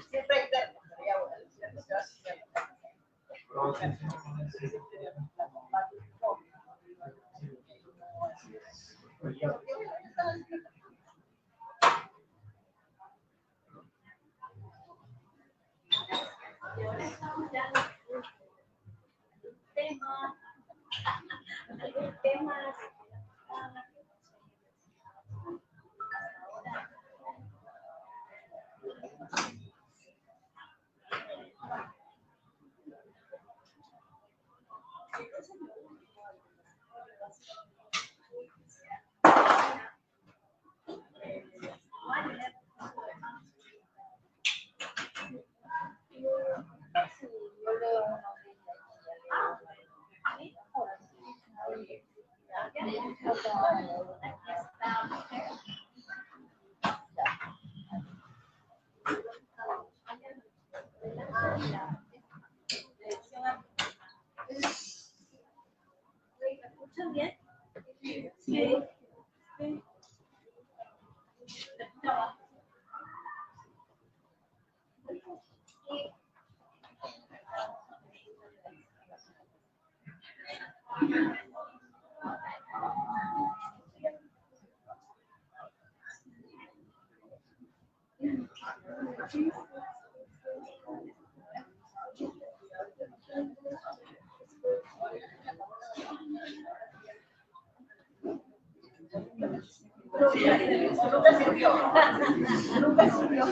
siempre hay termos, pero ya bueno, se va a hacer. Y ahora estamos ya algún tema yo leo una Nunca sirvió. Nunca sirvió.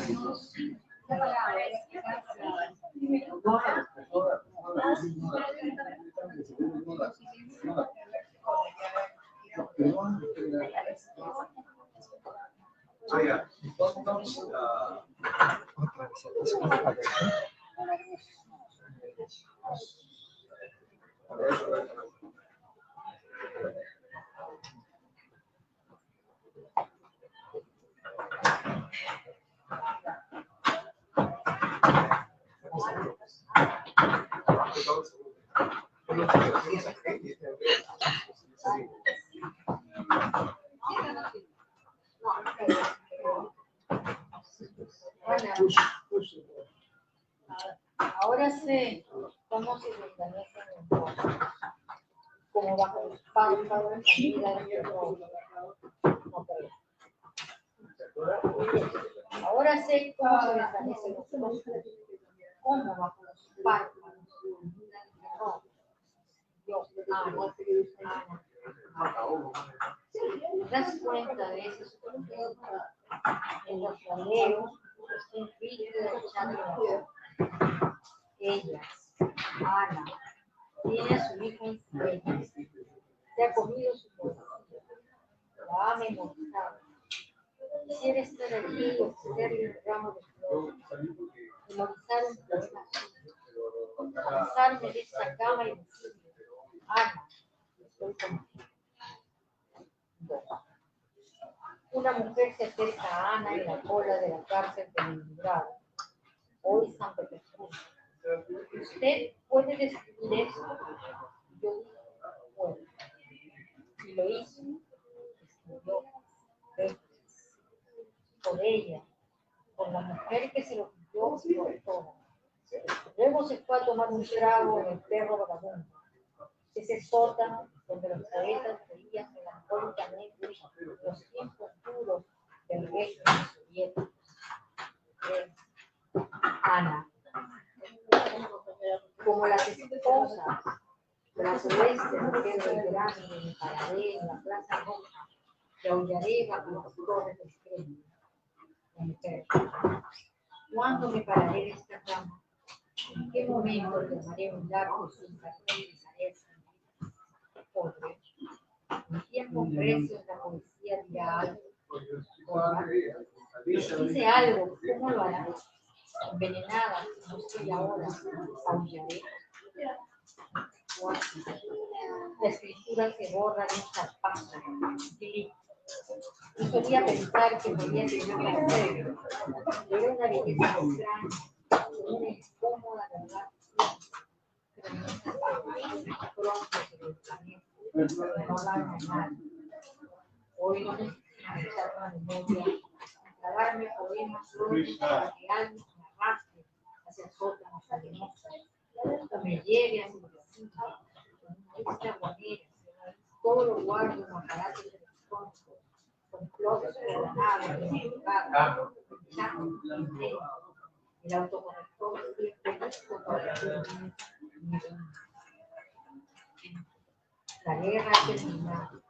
Ahora sé cómo se desvanecen los ojos, como bajo los párpados la vida de los Ahora sé cómo se desvanecen los ojos, como bajo los párpados no. Yo, Ana, ¿te das cuenta de ese sufrimiento? En los aleros, un rígido echando ella, Ana, tiene a su hija en sueños, se ha comido su corazón, la ha memorizado. Quisiera estar allí y ofrecerle un ramo de flores, memorizar un poema suyo, lanzarme de esta cama y decirle, Ana, estoy contigo. Una mujer se acerca a Ana en la cola de la cárcel de Leningrado, hoy San Petersburgo. ¿Usted puede describir esto? Yo dije, bueno. Y lo hizo, escribió, por ella, por la mujer que se lo pidió y por todo. Luego se fue a tomar un trago en el Perro Vagabundo, ese sótano donde los poetas veían melancólicamente los tiempos duros del régimen soviético. Ana, como las esposas de las oestes de Pedro el Grande, me pararé en la Plaza Roja, que aullaré bajo las torres del Kremlin. Mujer, ¿cuándo me pararé de esta cama? ¿En qué momento tomaré un largo sin café y besaré el sentido? Pobre, ¿en tiempos precios la poesía dirá algo? Dice algo, ¿cómo lo hará? Envenenada, no estoy ahora, aullaré. La escritura se borra de un zarpazo. Yo solía pensar que podía tener la serio, pero una belleza extraña, una incómoda verdad, pero no pronto se desvanece, no la hago mal. Hoy no necesito echar una memoria, tragarme poemas solo para que alguien me arrastre hacia sótanos arenosos, o me lleve a su vecino, con una isla bonera, todo lo guardo en aparatos electrónicos, con closets programados, identificados, el autoconector siempre listo para la guerra ha terminado.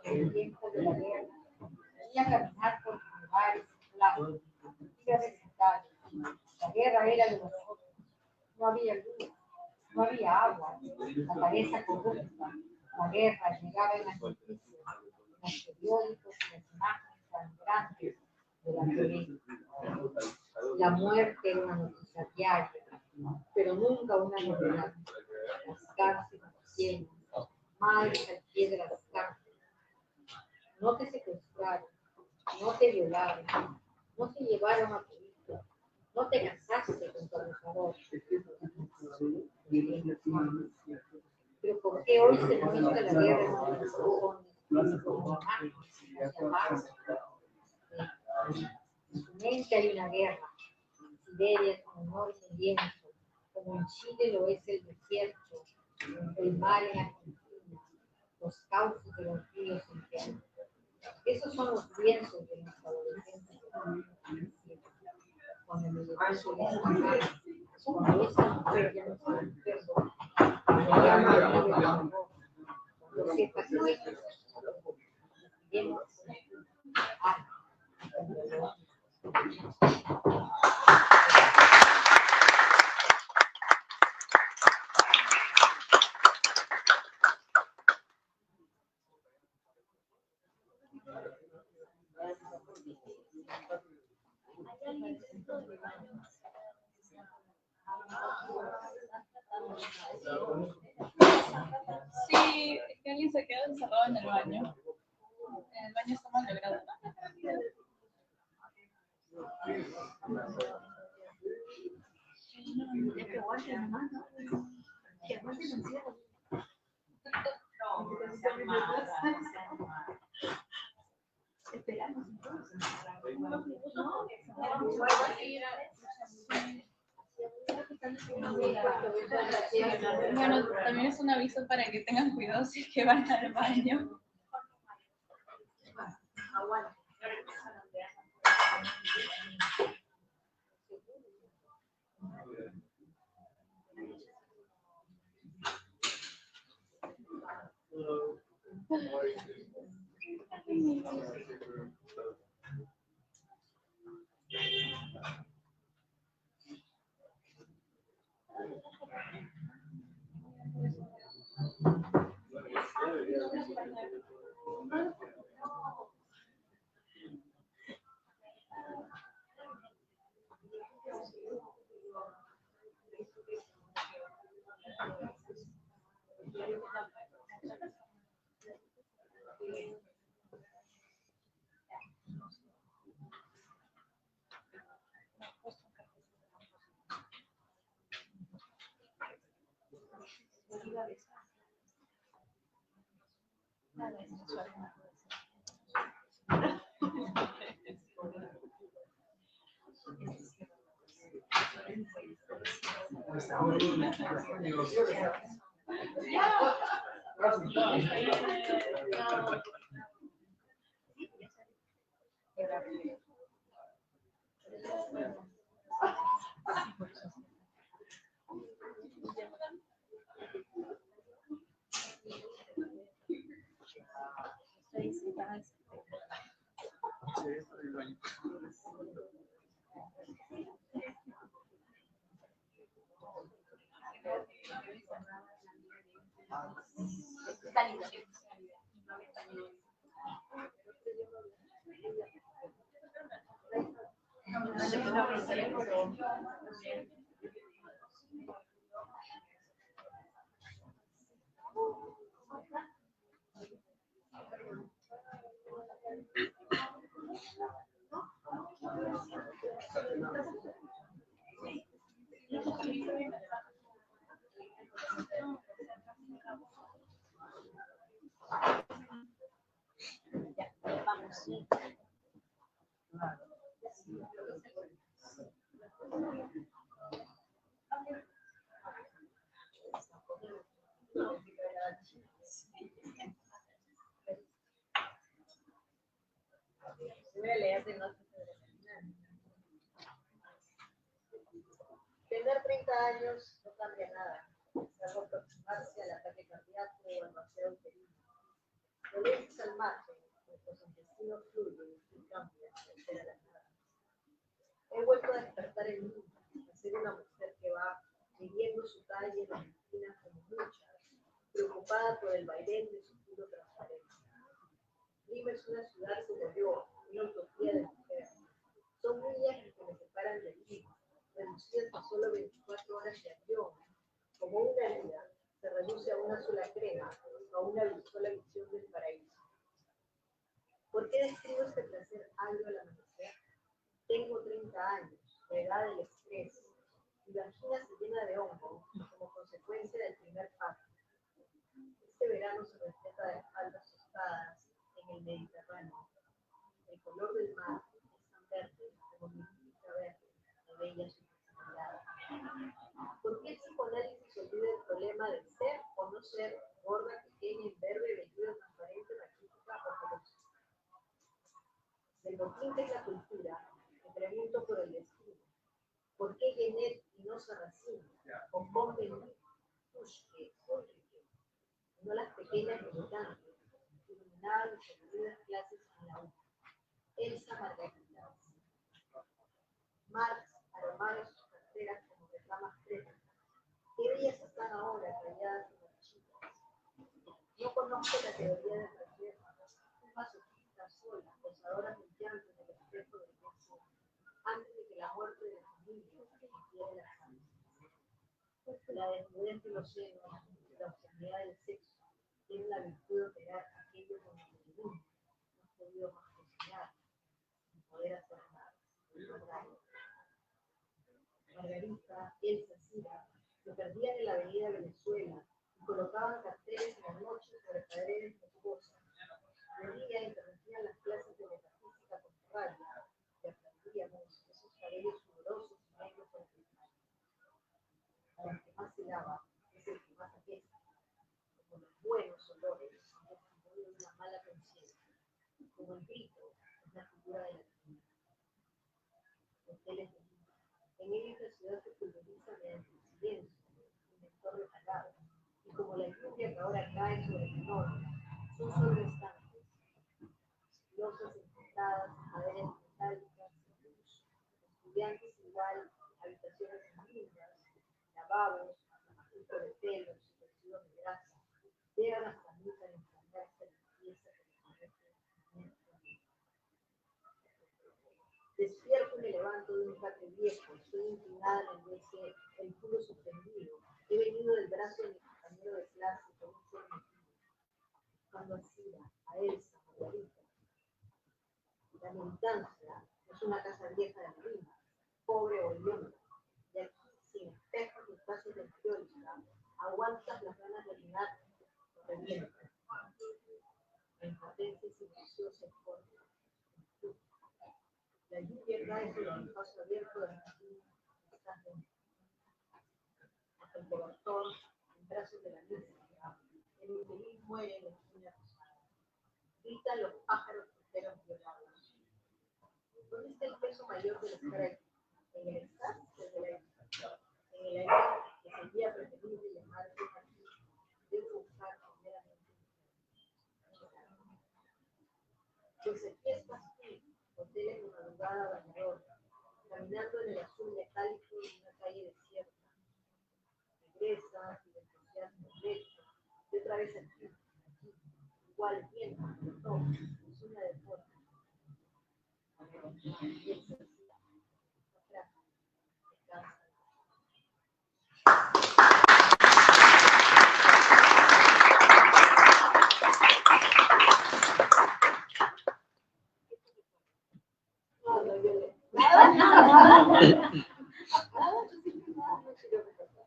El tiempo de la guerra venía a caminar por los lugares claros, ir a visitar. La guerra era de nosotros. No había luz, no había agua, la cabeza corrupta. La guerra llegaba en las noticias, en los periódicos y las imágenes tan grandes de la violencia. La muerte era una noticia diaria, pero nunca una novedad. Las cárceles llenas, madres al pie de las cárceles. No te secuestraron, no te violaron, no te llevaron a tu hijo, no te casaste con tu abusador. Pero ¿por qué hoy se muestra la guerra en nuestros corazones como imágenes hacia abajo? En su mente hay una guerra. Siberia es un enorme lienzo, como en Chile lo es el desierto, el mar en Argentina, los cauces de los ríos en Perú. Esos son los lienzos de nuestra adolescencia. Cuando me llegó a su vida, cuando esa mujer ya no se me perdona, ya no me vive el amor, cuando ciertas cosas bien, Sí, es que alguien se quedó encerrado en el baño. En el baño está malogrado. Esperamos entonces. Bueno, también es un aviso para que tengan cuidado si es que van al baño. Tener 30 años no cambia nada, salvo aproximarse al ataque cardíaco o al vaciado uterino. Dolencias al margen, nuestros intestinos fluyen y cambian de ser a la nada. He vuelto a despertar en mí, a ser una mujer que va midiendo su talla en las esquinas como muchas, preocupada por el vaivén de su puro transparencia. Lima es una ciudad como yo, una utopía de mujer. Son millas que me separan de Lima, reducidas a solo 24 horas de avión. Como una herida, se reduce a una sola crema, a una sola visión del paraíso. ¿Por qué describo este placer agrio al amanecer? Tengo 30 años, la edad del estrés. Mi vagina se llena de hongo como consecuencia del primer parto. Este verano se respeta de espaldas tostadas en el Mediterráneo. El color del mar es tan verde como mi típica verde, de bella superficialidad. ¿Por qué el psicoanálisis olvida el problema del ser quinta es la cultura, me pregunto por el destino. ¿Por qué Genet y no Sarracín? ¿O Convent, Pushke, Ulrike? No las pequeñas militantes, iluminadas las perdidas clases en la U. Elsa Margarita. Marx aromaba sus carteras como reclamas cremas. ¿Qué bellas están ahora calladas en las chicas? No conozco la teoría de placer. Un masoquista sola, posadora del llanto en el espejo del beso, antes de que la muerte de la familia quiere la sangre. La desnudez de los senos, la obscenidad del sexo, tiene la virtud de operar aquello con lo que el mundo no ha podido más cocinar, sin poder hacer nada. Margarita, Elsa, Cira, se perdían en la avenida Venezuela y colocaban carteles en la noche sobre paredes musgosas. De día interrumpían las clases de metafísica con rabia y aprendíamos esos cabellos sudorosos y negros por el final. A las que más se lava es el que más apesta, como los buenos olores, es testimonio de una mala conciencia, como el grito es la figura de la divinidad. Hoteles de vida. En ellos la ciudad se pulveriza mediante el silencio, un entorno calado, y como la lluvia que ahora cae sobre el norte, son solo estantes, losas encantadas, maderas metálicas, estudiantes igual, habitaciones lindas, lavabos, ajuste de pelos y residuos de grasa, llegan hasta mí para enfrentarse a la pieza que me parece. Despierto y me levanto de un catre viejo, estoy inclinada en el WC, el culo suspendido. He venido del brazo de mi compañero de clase con un solo motivo. Cuando a Cira, a Elsa, a Margarita. La militancia es una casa vieja de Lima, pobre o idiota, y aquí, sin espejos ni espacios de teórica, aguantas las ganas de orinar o revientas. La impotencia silenciosa y corta. La lluvia cae sobre el espacio abierto de la jardín, estás dentro. Hasta el cobertor, en brazos de la mística, el infeliz muere en la esquina rosada. Gritan los pájaros fruteros violados. ¿Dónde está el peso mayor del estar aquí? ¿En el estar o en el aire? En el aire, que sería preferible llamarse aquí, debo buscar primeramente. Pues aquí estás tú, hoteles de madrugada bañador, caminando en el azul metálico de una calle desierta. Regresas y el entusiasmo derecho, y otra vez aquí, igual bien, no, es una de fuera. Y es así, atrás, descansa. No, yo le. Nada, no quiero recordar.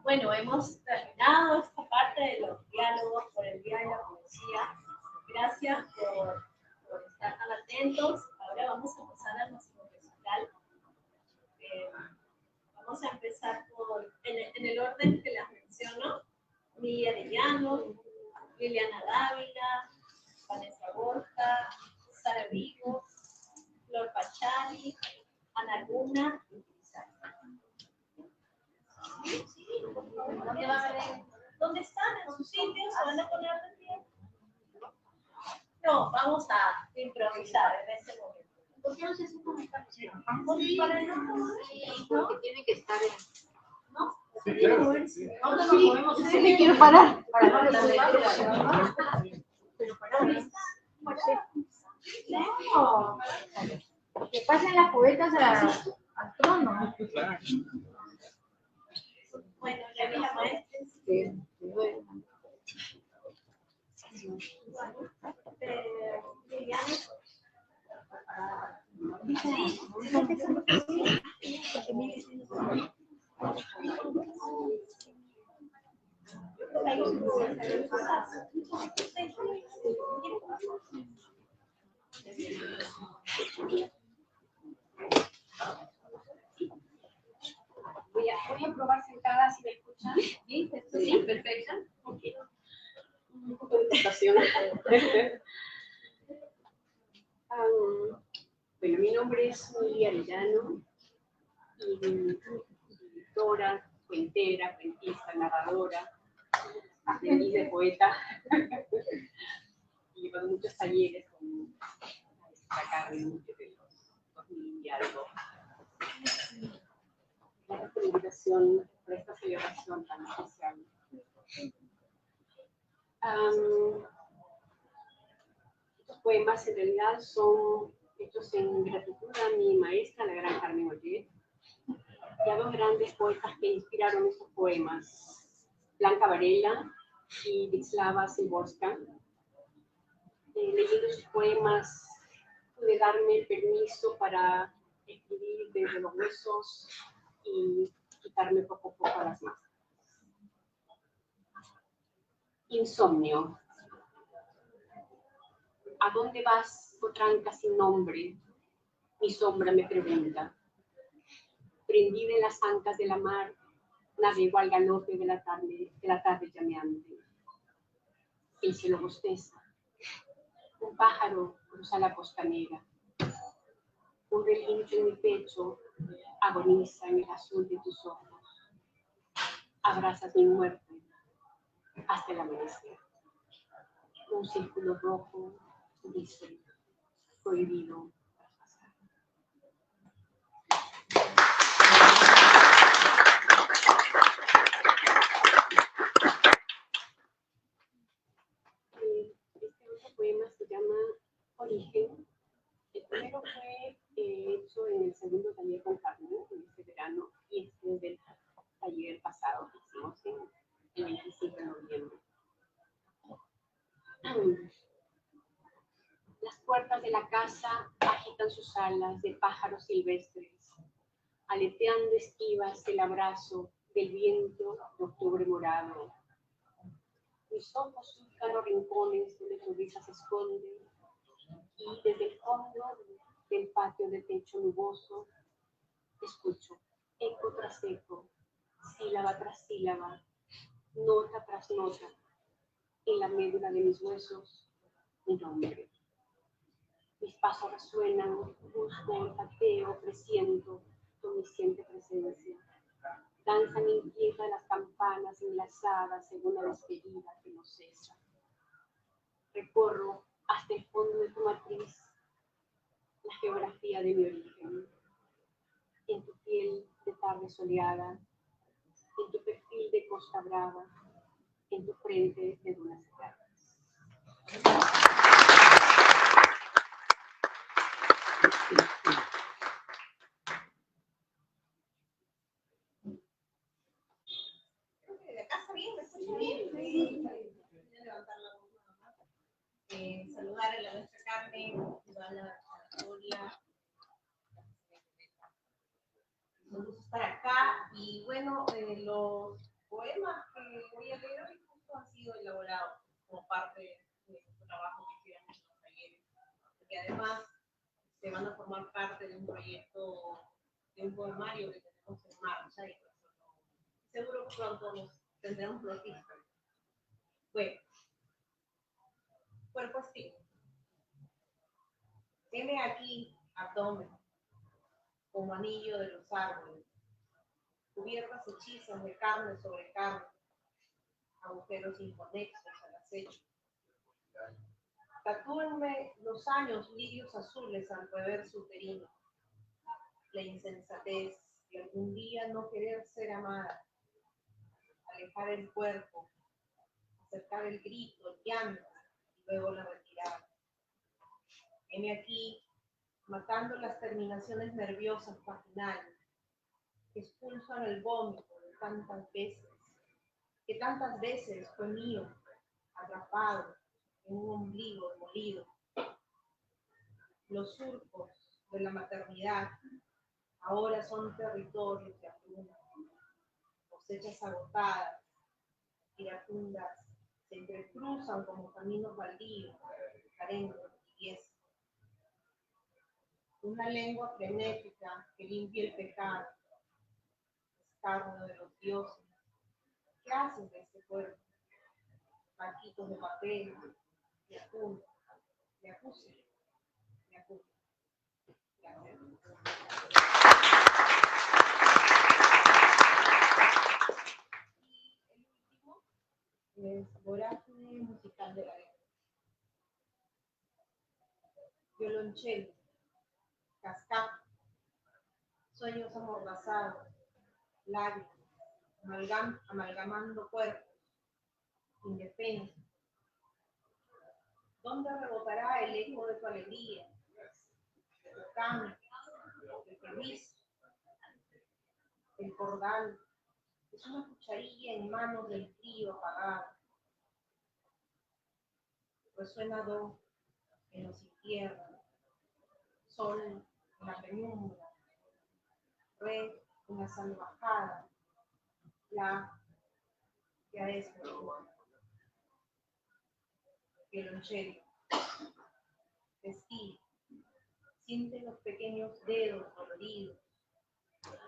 Bueno, hemos terminado esta parte de los diálogos por el Día de la Poesía. Gracias por estar tan atentos. Ahora vamos a pasar a nuestro recital. Vamos a empezar en el orden que las menciono. Mili Arellano, Liliana Dávila, Vanessa Borja, Sara Vigo, Flor Pachari, Ana Luna y Pizarro. Sí, por favor. ¿Dónde están? ¿En sus sitios? ¿Se van a poner de pie? No, vamos a improvisar en este momento. ¿Por qué no se supo esta canción? Sí, Para el otro, porque tiene que estar en. ¿no? Sí, claro. ¿Dónde nos movemos? Sí, me quiero parar. Para no despegarse. Pero parar. No. Que pasen las poetas al trono. Bueno, ya vi la maestra. Liliana. Voy a probar sentada si me escuchan. Sí, perfecto. Ok. Un poco de presentación. Bueno, mi nombre es Julia Arellano y escritora, cuentera, cuentista, narradora, aprendiz de poeta. Y llevo muchos talleres con la Carmen de los 2000 y algo. Gracias por la invitación, por esta celebración tan especial. Estos poemas en realidad son hechos en gratitud a mi maestra, la gran Carmen Ollet, y a dos grandes poetas que inspiraron estos poemas, Blanca Varela y Wisława Szymborska. Leyendo sus poemas pude darme el permiso para escribir desde los huesos y quitarme poco a poco las máscaras. Insomnio. ¿A dónde vas, potranca sin nombre? Mi sombra me pregunta. Prendida en las ancas de la mar, navego al galope de la tarde llameante. El cielo bosteza. Un pájaro cruza la costanera. Un relincho en mi pecho agoniza en el azul de tus ojos. Abrazas mi muerte hasta el amanecer. Un círculo rojo dice, prohibido traspasar. Este otro poema se llama Origen. El primero fue hecho en el segundo taller con Carmen, en este verano, y este es del taller pasado que hicimos el 25 de noviembre. Las puertas de la casa agitan sus alas de pájaros silvestres, aleteando esquivas el abrazo del viento de octubre morado. Mis ojos buscan los rincones donde tu risa se esconde, y desde el fondo del patio de techo nuboso escucho eco tras eco, sílaba tras sílaba, nota tras nota, en la médula de mis huesos, mi nombre. Mis pasos resuenan, busco olfateo, presiento tu omnisciente presencia. Danzan inquietas las campanas enlazadas en una despedida que no cesa. Recorro hasta el fondo de tu matriz la geografía de mi origen. En tu piel de tarde soleada, en tu perfil de costa brava, en tu frente de dunas eternas. Saludar a la nuestra Carmen, a la Julia. Saludos para acá. Y bueno, los poemas que voy a leer hoy justo han sido elaborados como parte de nuestro trabajo que hicieron en los talleres. Porque además se van a formar parte de un proyecto, de un poemario que tenemos en marcha y seguro que pronto nos tendremos noticias. Bueno, cuerpo estilo. Heme aquí, abdomen, como anillo de los árboles, cubiertas hechizas de carne sobre carne, agujeros inconexos al acecho. Tatúenme los años lirios azules al reverso uterino, la insensatez de algún día no querer ser amada, alejar el cuerpo, acercar el grito, el llanto, y luego la retirada. Heme aquí, matando las terminaciones nerviosas vaginales, que expulsan el vómito de tantas veces fue mío, atrapado en un ombligo demolido. Los surcos de la maternidad ahora son territorios de hambruna, cosechas agotadas, iracundas, se entrecruzan como caminos baldíos, carentes de tibieza. Una lengua frenética que limpia el pecado, escarnio de los dioses. ¿Qué haces de este cuerpo? Marquitos de papel, de azul, de acuse, de acuse. Gracias. Y el último es Vorágine musical de la guerra. Violonchelo, cascada, sueños amordazados, lágrimas, amalgamando cuerpos, indefensos. ¿Dónde rebotará el eco de tu alegría, de tu canto, de tu risa? El cordal es una cucharilla en manos del frío apagado. Resuena do en los infiernos, sol en la penumbra, re una salvajada, la ya es violonchelo, vestir, siente los pequeños dedos doloridos,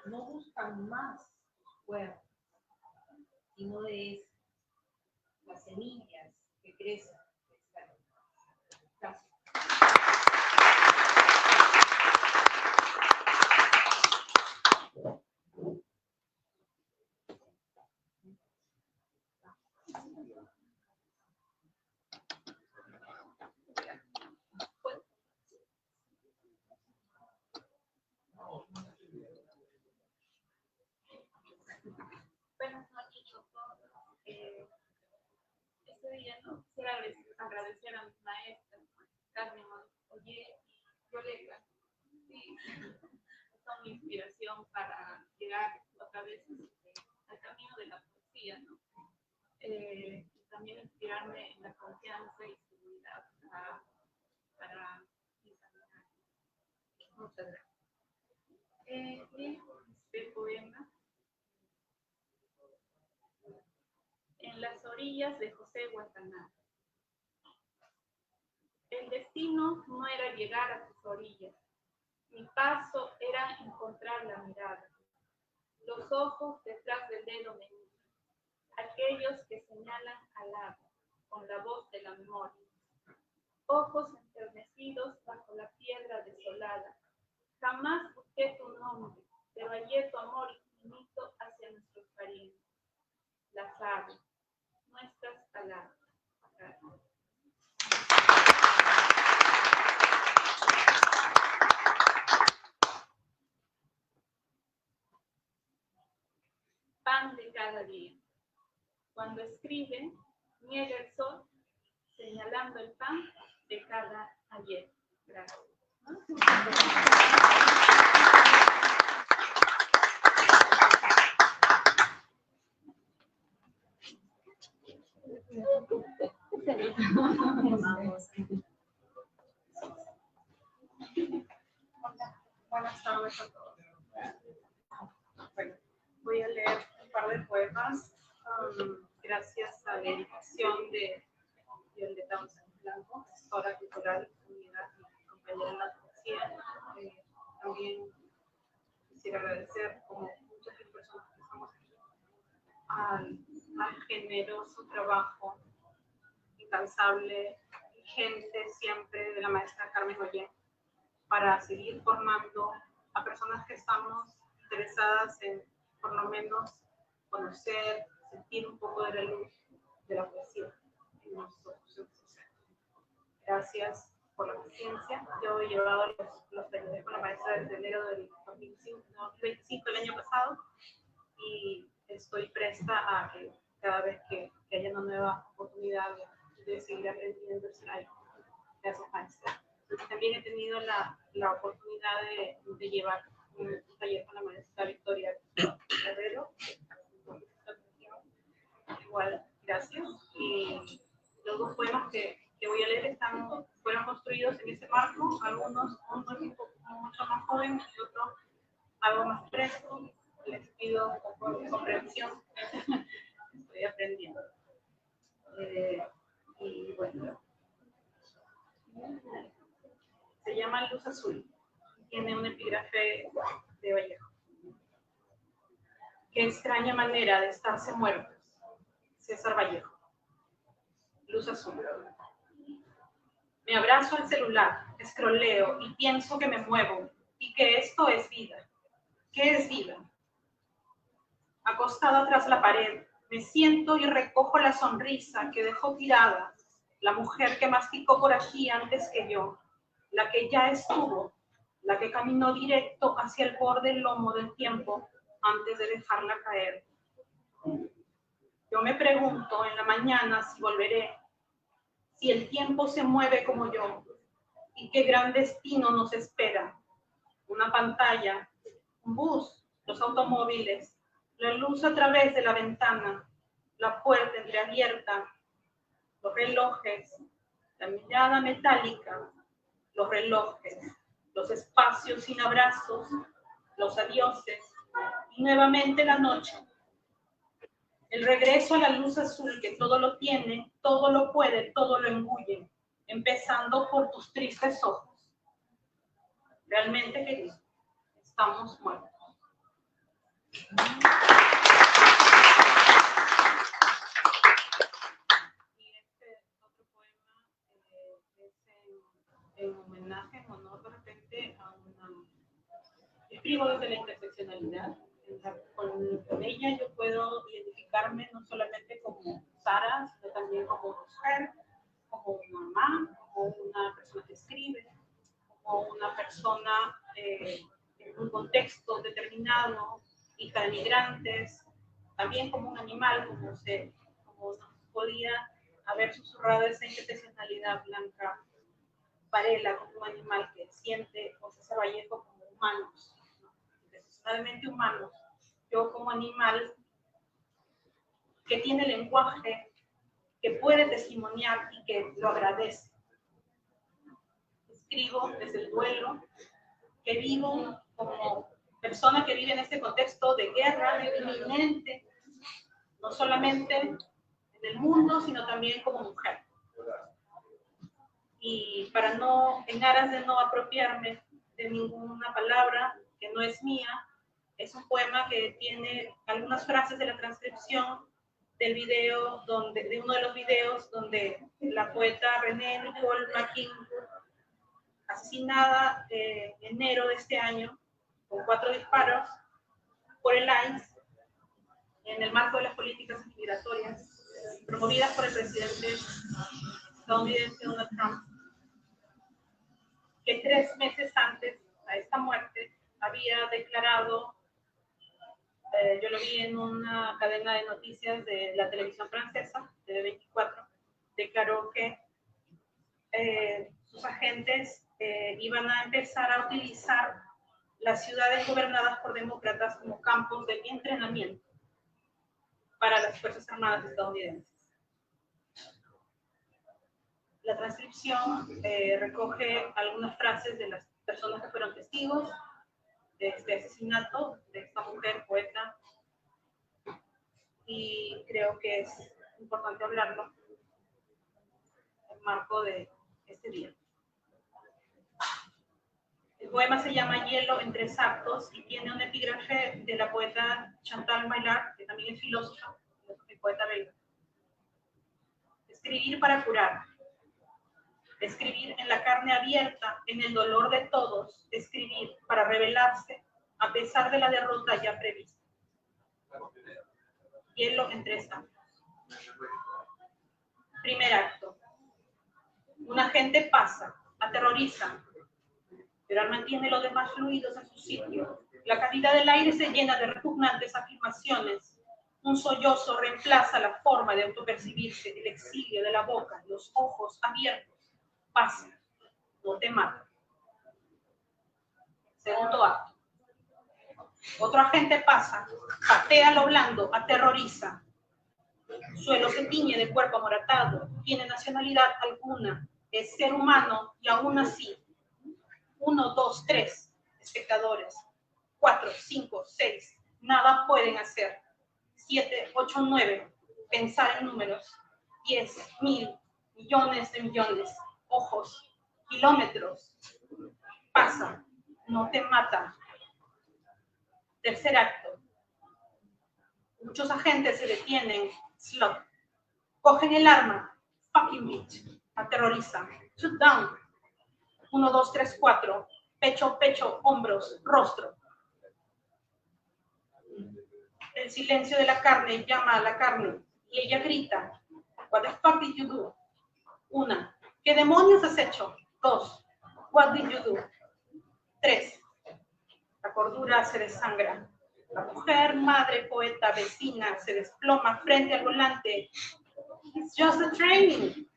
no buscan más tus cuerdas, sino de esas, las semillas que crecen de esta luz. Gracias. Buenas noches a todos. Este día no quisiera agradecer a mis maestras, Carmen Oye y Yoleka, sí, son mi inspiración para llegar otra vez al camino de la poesía, ¿no? Y también inspirarme en la confianza y seguridad para mis amistades. Muchas gracias. Y este poema. En las orillas de José Guataná. El destino no era llegar a tus orillas. Mi paso era encontrar la mirada. Los ojos detrás del dedo meñique. Aquellos que señalan al agua con la voz de la memoria. Ojos enternecidos bajo la piedra desolada. Jamás busqué tu nombre, pero hallé tu amor infinito hacia nuestros parientes. Las aves, nuestras palabras. Gracias. Pan de cada día. Cuando escribe, niega el sol, señalando el pan de cada ayer. Gracias. Buenas tardes a todos. Bueno, voy a leer un par de poemas gracias a la dedicación de Violeta Blanco, gestora cultural, unidad y compañera en la poesía. También quisiera agradecer, como muchas personas que estamos aquí, al generoso trabajo incansable, vigente siempre de la maestra Carmen Ollé, para seguir formando a personas que estamos interesadas en, por lo menos, conocer, sentir un poco de la luz de la poesía en nuestro proceso social. Gracias por la paciencia. Yo he llevado los talleres con la maestra desde enero del 2025, el año pasado, y estoy presta a que cada vez que haya una nueva oportunidad de seguir aprendiendo, gracias, maestra. También he tenido la oportunidad de llevar un taller con la maestra Victoria Guerrero. Igual, gracias. Y los dos poemas que voy a leer fueron construidos en ese marco, algunos mucho más jóvenes y otros algo más fresco. Les pido comprensión. Estoy aprendiendo. Y bueno. Se llama Luz Azul. Tiene un epígrafe de Vallejo. Qué extraña manera de estarse muertos. César Vallejo. luz azul. Me abrazo al celular, escroleo y pienso que me muevo y que esto es vida. ¿Qué es vida? Acostada tras la pared, me siento y recojo la sonrisa que dejó tirada la mujer que masticó por allí antes que yo, la que ya estuvo, la que caminó directo hacia el borde del lomo del tiempo antes de dejarla caer. Yo me pregunto en la mañana si volveré, si el tiempo se mueve como yo, y qué gran destino nos espera. Una pantalla, un bus, los automóviles, la luz a través de la ventana, la puerta entreabierta, los relojes, la mirada metálica, los relojes, los espacios sin abrazos, los adioses, y nuevamente la noche. El regreso a la luz azul que todo lo tiene, todo lo puede, todo lo engulle, empezando por tus tristes ojos. Realmente, querido, estamos muertos. Y este otro poema es en homenaje, en honor de repente a una... Escribo desde la interseccionalidad. Con ella yo puedo identificarme no solamente como Sara, sino también como mujer, como mamá, como una persona que escribe, como una persona en un contexto determinado, hija de migrantes, también como un animal, como podía haber susurrado esa interseccionalidad blanca, Varela como un animal que siente, o César Vallejo como humanos, interseccionalmente humanos, yo como animal que tiene lenguaje, que puede testimoniar y que lo agradece. Escribo desde el duelo, que vivo como persona que vive en este contexto de guerra inminente, no solamente en el mundo, sino también como mujer. Y para no, en aras de no apropiarme de ninguna palabra que no es mía, es un poema que tiene algunas frases de la transcripción del video, de uno de los videos donde la poeta René Nicole Makin, asesinada en enero de este año, con 4 disparos por el ICE, en el marco de las políticas migratorias promovidas por el presidente estadounidense Donald Trump, que 3 meses antes a esta muerte había declarado, yo lo vi en una cadena de noticias de la televisión francesa, TV24, declaró que sus agentes iban a empezar a utilizar las ciudades gobernadas por demócratas como campos de entrenamiento para las Fuerzas Armadas estadounidenses. La transcripción recoge algunas frases de las personas que fueron testigos de este asesinato, de esta mujer poeta, y creo que es importante hablarlo en el marco de este día. El poema se llama Hielo en 3 actos y tiene un epígrafe de la poeta Chantal Maillard, que también es filósofa y poeta belga. Escribir para curar. Escribir en la carne abierta, en el dolor de todos. Escribir para revelarse a pesar de la derrota ya prevista. Hielo en 3 actos. Primer acto. Un agente pasa, aterroriza, pero mantiene los demás fluidos en su sitio. La calidad del aire se llena de repugnantes afirmaciones. Un sollozo reemplaza la forma de autopercibirse, el exilio de la boca, los ojos abiertos. Pasa, no te mata. Segundo acto. Otro agente pasa, patea lo blando, aterroriza. Suelo se tiñe de cuerpo amoratado, tiene nacionalidad alguna, es ser humano y aún así. 1, 2, 3 espectadores. 4, 5, 6, nada pueden hacer. 7, 8, 9, pensar en números. 10, 1000, millones de millones. Ojos, kilómetros. Pasa, no te mata. Tercer acto. Muchos agentes se detienen. Slot. Cogen el arma. fucking bitch. Aterroriza. Shoot down. 1, 2, 3, 4. Pecho, pecho, hombros, rostro. El silencio de la carne llama a la carne y ella grita. What the fuck did you do? 1. ¿Qué demonios has hecho? 2. What did you do? 3. La cordura se desangra. La mujer, madre, poeta, vecina, se desploma frente al volante. It's just a training.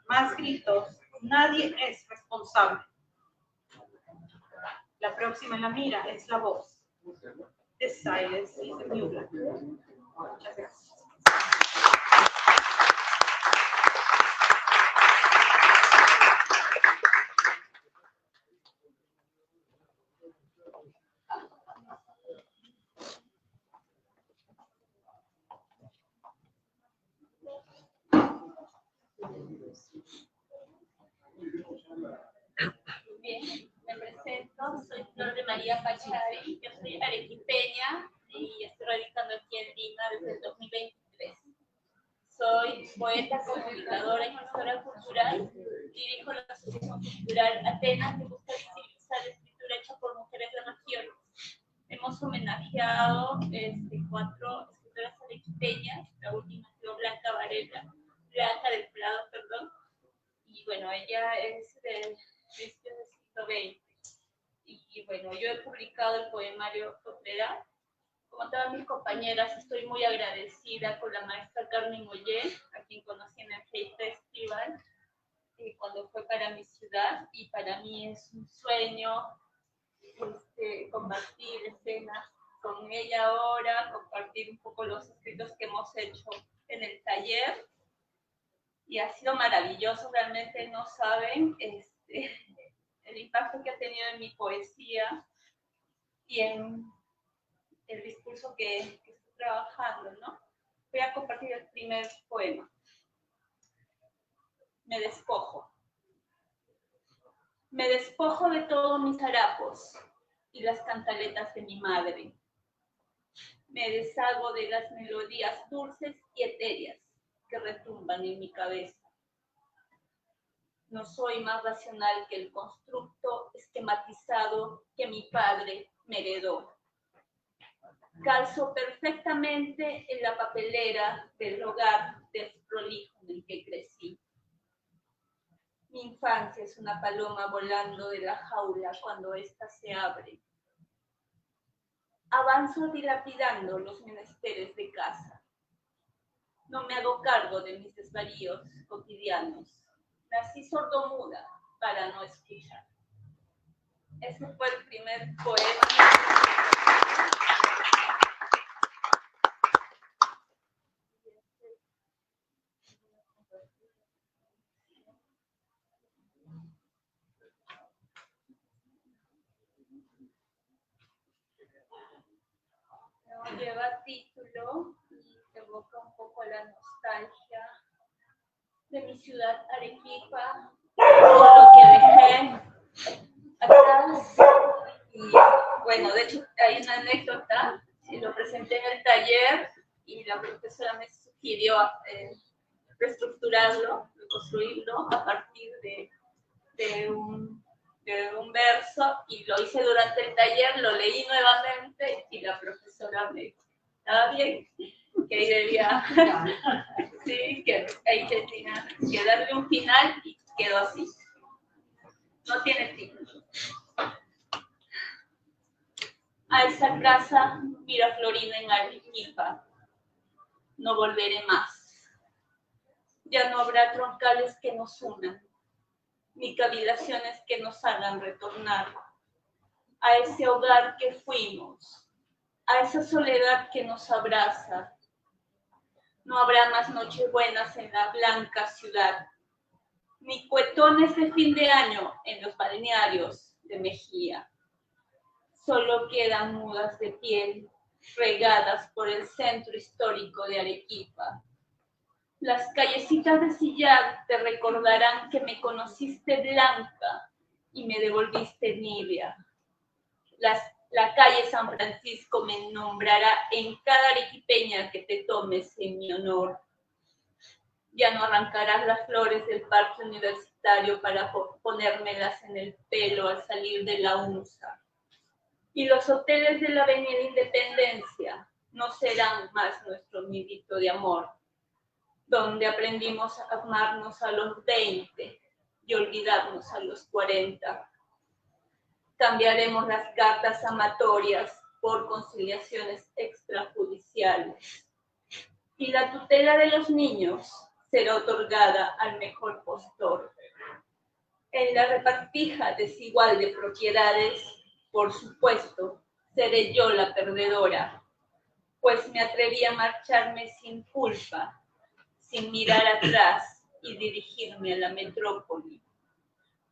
Más gritos. Nadie es responsable. La próxima en la mira es la voz. The silence is the new black. Muchas gracias. Bien, me presento, soy Flor de María Pachari, yo soy arequipeña y estoy radicando aquí en Lima desde el 2023. Soy poeta, comunicadora y gestora cultural, dirijo la Asociación Cultural Atenas que busca visibilizar la escritura hecha por mujeres de regiones. Hemos homenajeado 4 escritoras arequipeñas, la última ha sido Blanca del Prado, perdón, y bueno, ella es de principios del siglo XX. Y bueno, yo he publicado el poemario Ópera. Como todas mis compañeras, estoy muy agradecida con la maestra Carmen Ollé, a quien conocí en el Hey Festival, cuando fue para mi ciudad, y para mí es un sueño compartir escenas con ella ahora, compartir un poco los escritos que hemos hecho en el taller, y ha sido maravilloso, realmente no saben el impacto que ha tenido en mi poesía y en el discurso que estoy trabajando, ¿no? Voy a compartir el primer poema. Me despojo. Me despojo de todos mis harapos y las cantaletas de mi madre. Me deshago de las melodías dulces y etéreas que retumban en mi cabeza. No soy más racional que el constructo esquematizado que mi padre me heredó. Calzo perfectamente en la papelera del hogar desprolijo en el que crecí. Mi infancia es una paloma volando de la jaula cuando ésta se abre. Avanzo dilapidando los menesteres de casa. No me hago cargo de mis desvaríos cotidianos. Nací sordomuda para no escuchar. Ese fue el primer poema. Lleva título y evoca un poco la nostalgia de mi ciudad Arequipa, todo lo que dejé atrás. Y bueno, de hecho hay una anécdota, lo presenté en el taller y la profesora me sugirió reestructurarlo, reconstruirlo a partir de un verso, y lo hice durante el taller, lo leí nuevamente y la profesora me dijo, ¿estaba bien? Que ahí debía, sí, que ahí tenía que darle un final y quedó así. No tiene título. A esa casa mira Florina en Arequipa. No volveré más. Ya no habrá troncales que nos unan, ni cavilaciones que nos hagan retornar a ese hogar que fuimos, a esa soledad que nos abraza. No habrá más nochebuenas en la blanca ciudad, ni cuetones de fin de año en los balnearios de Mejía. Solo quedan mudas de piel regadas por el centro histórico de Arequipa. Las callecitas de sillar te recordarán que me conociste blanca y me devolviste nibia. La calle San Francisco me nombrará en cada arequipeña que te tomes en mi honor. Ya no arrancarás las flores del parque universitario para ponérmelas en el pelo al salir de la UNSA. Y los hoteles de la Avenida Independencia no serán más nuestro nidito de amor, donde aprendimos a amarnos a los 20 y olvidarnos a los 40. Cambiaremos las cartas amatorias por conciliaciones extrajudiciales. Y la tutela de los niños será otorgada al mejor postor. En la repartija desigual de propiedades, por supuesto, seré yo la perdedora, pues me atreví a marcharme sin culpa, sin mirar atrás y dirigirme a la metrópoli.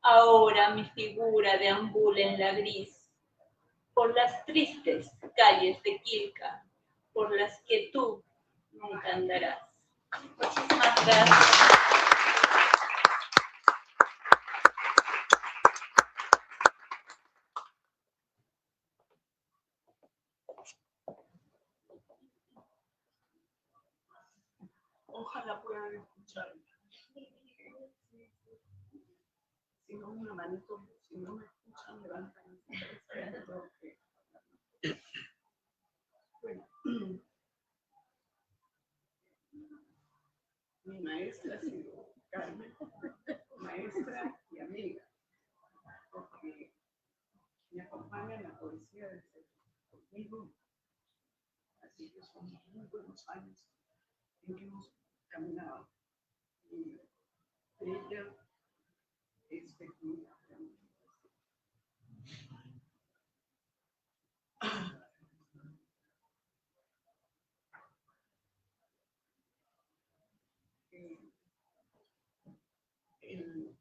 Ahora mi figura deambula en la gris, por las tristes calles de Quilca, por las que tú nunca andarás. Muchísimas gracias. Ojalá puedan escuchar. Si no, una manito, si no me escuchan, levantan. Bueno, mi maestra ha sido Carmen, maestra y amiga, porque me acompaña en la poesía desde conmigo, así que son muy buenos años en que hemos caminado. Y ella es peculiar.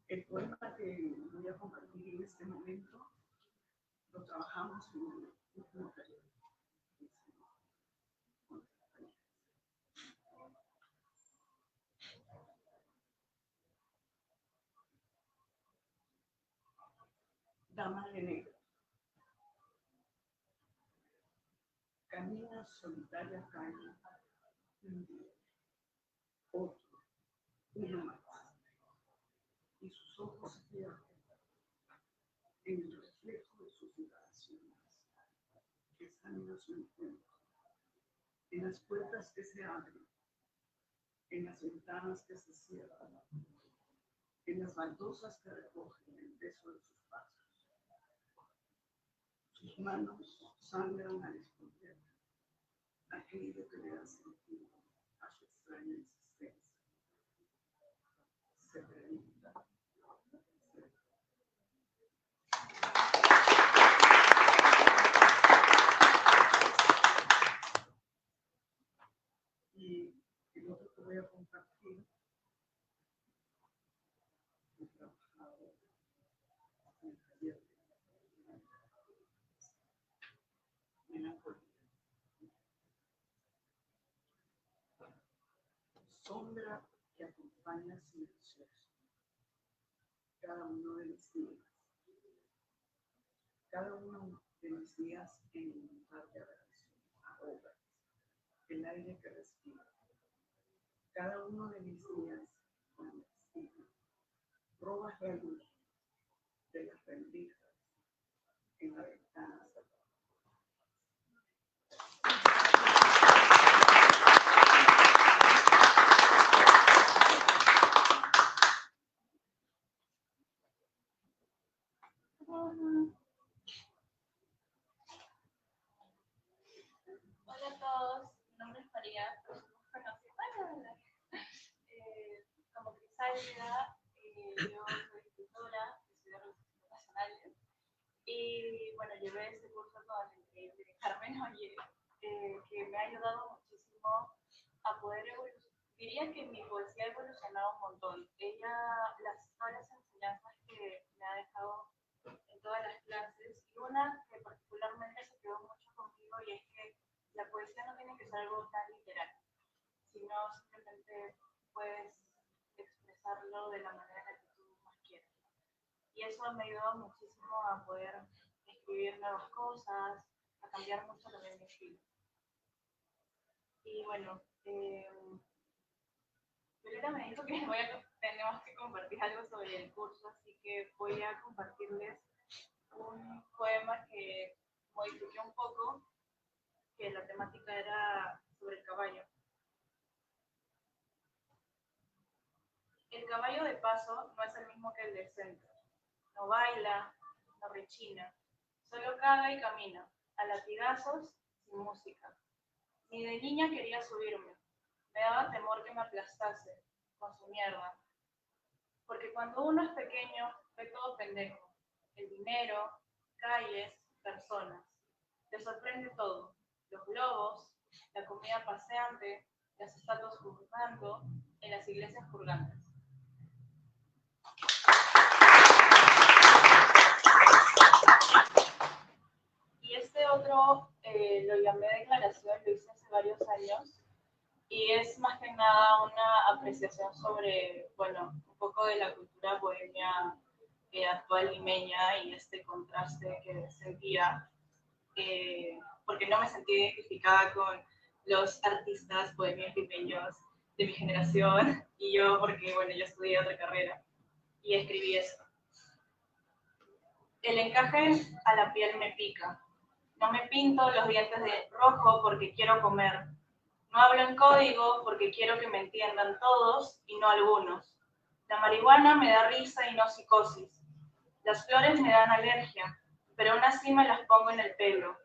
El poema que voy a compartir en este momento lo trabajamos en el último taller. Dama de negro. Camina solitaria calle, un día, otro, uno más, y sus ojos se pierden en el reflejo de sus vibraciones, que están en su encuentro, en las puertas que se abren, en las ventanas que se cierran, en las baldosas que recogen el beso de sus pasos. Sus manos sangran al esconder aquello que le da sentido a su extraña existencia. Se pregunta. Y el otro que voy a compartir, he trabajado en el taller de melancolía. Sombra que acompaña silencioso cada uno de mis días. Cada uno de mis días en el lugar de adoración, ahoga el aire que respiro. Cada uno de mis días con el destino robas la luz de las rendijas en la ventana cerrada. Hola a todos, mi nombre es María, como Crisálida, yo soy escritora, estudio Relaciones Internacionales y bueno, llevé este curso con el increíble Carmen Oye, que me ha ayudado muchísimo a poder evolucionar. Diría que mi poesía ha evolucionado un montón. Todas las enseñanzas que me ha dejado en todas las clases, y una que particularmente se quedó mucho conmigo, y es que la poesía no tiene que ser algo tan literal, sino simplemente puedes expresarlo de la manera que tú más quieras. Y eso me ayudó muchísimo a poder escribir nuevas cosas, a cambiar mucho también mi estilo. Y bueno, Violeta me dijo que tenemos que compartir algo sobre el curso, así que voy a compartirles un poema que modifiqué un poco, que la temática era sobre el caballo. El caballo de paso no es el mismo que el del centro. No baila, no rechina, solo caga y camina, a latigazos, sin música. Ni de niña quería subirme, me daba temor que me aplastase con su mierda. Porque cuando uno es pequeño, ve todo pendejo. El dinero, calles, personas. Te sorprende todo. Los globos, la comida paseante, las estatuas juzgando, en las iglesias purgantes. Y este otro lo llamé declaración, lo hice hace varios años, y es más que nada una apreciación sobre, bueno, un poco de la cultura bohemia actual limeña y este contraste que sentía, porque no me sentí identificada con los artistas bohemios limeños de mi generación, y yo porque, bueno, yo estudié otra carrera, y escribí esto. El encaje a la piel me pica. No me pinto los dientes de rojo porque quiero comer. No hablo en código porque quiero que me entiendan todos y no algunos. La marihuana me da risa y no psicosis. Las flores me dan alergia, pero aún así me las pongo en el pelo.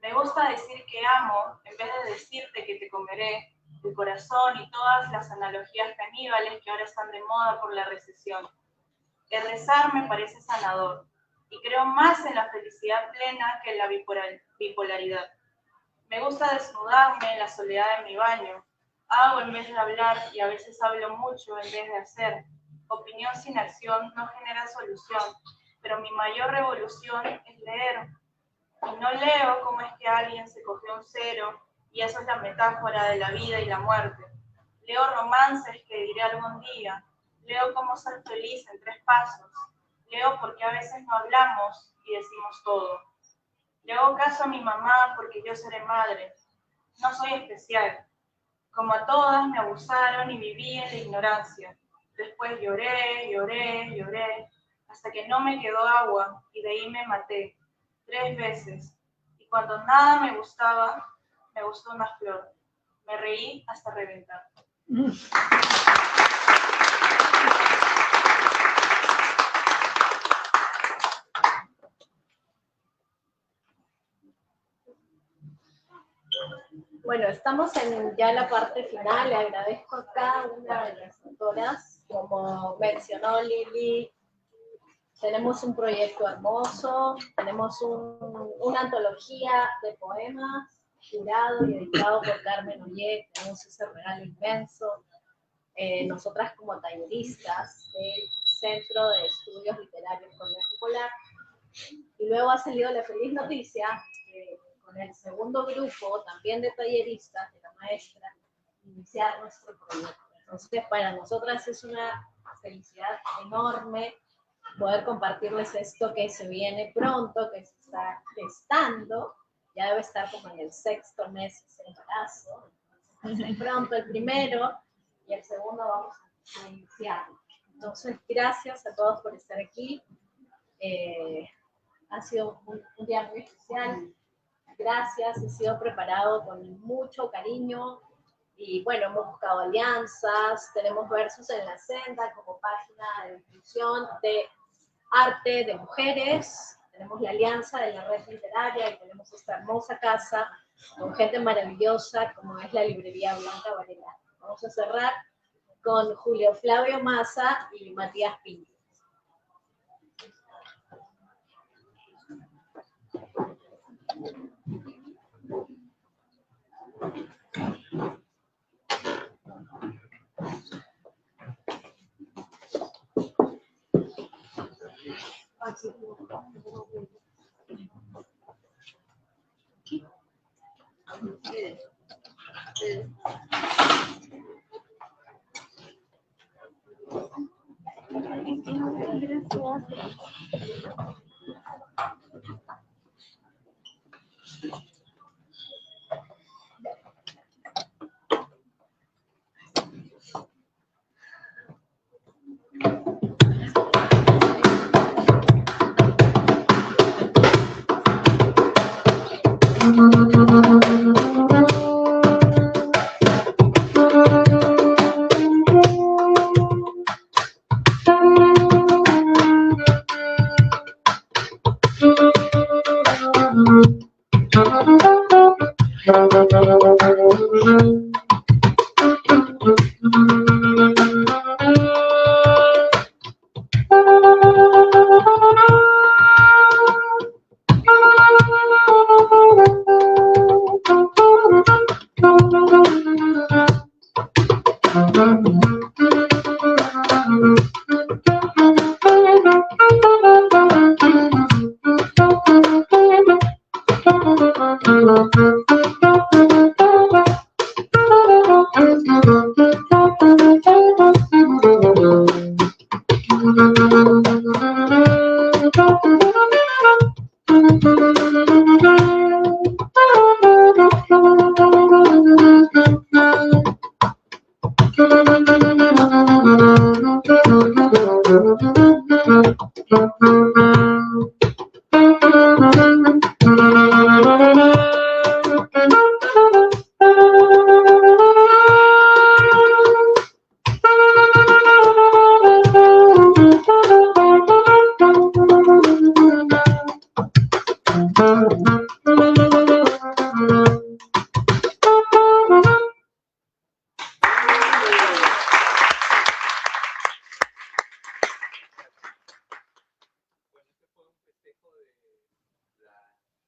Me gusta decir que amo en vez de decirte que te comeré, el corazón y todas las analogías caníbales que ahora están de moda por la recesión. El rezar me parece sanador. Y creo más en la felicidad plena que en la bipolaridad. Me gusta desnudarme en la soledad de mi baño. Hago en vez de hablar y a veces hablo mucho en vez de hacer. Opinión sin acción no genera solución, pero mi mayor revolución es leer. Y no leo cómo es que alguien se cogió un cero y eso es la metáfora de la vida y la muerte. Leo romances que diré algún día. Leo cómo ser feliz en 3 pasos. Leo porque a veces no hablamos y decimos todo. Le hago caso a mi mamá porque yo seré madre. No soy especial. Como a todas me abusaron y viví en la ignorancia. Después lloré, lloré, lloré, hasta que no me quedó agua y de ahí me maté 3 veces. Y cuando nada me gustaba, me gustó una flor. Me reí hasta reventar. Bueno, estamos en ya la parte final. Le agradezco a cada una de las autoras. Como mencionó Lili, tenemos un proyecto hermoso, tenemos una antología de poemas curado y editado por Carmen Ollé. Tenemos ese regalo inmenso. Nosotras como talleristas del Centro de Estudios Literarios Cornejo Polar. Y luego ha salido la feliz noticia con el segundo grupo, también de talleristas, de la maestra, iniciar nuestro proyecto. Entonces, para nosotras es una felicidad enorme poder compartirles esto que se viene pronto, que se está gestando, ya debe estar como en el 6º mes de embarazo. Entonces, pronto el primero y el segundo vamos a iniciar. Entonces, gracias a todos por estar aquí. Ha sido un día muy especial. Gracias, he sido preparado con mucho cariño y bueno, hemos buscado alianzas, tenemos Versos en la Senda como página de difusión de arte de mujeres, tenemos la alianza de la red literaria y tenemos esta hermosa casa con gente maravillosa como es la librería Blanca Varela. Vamos a cerrar con Julio Flavio Massa y Matías Pinto.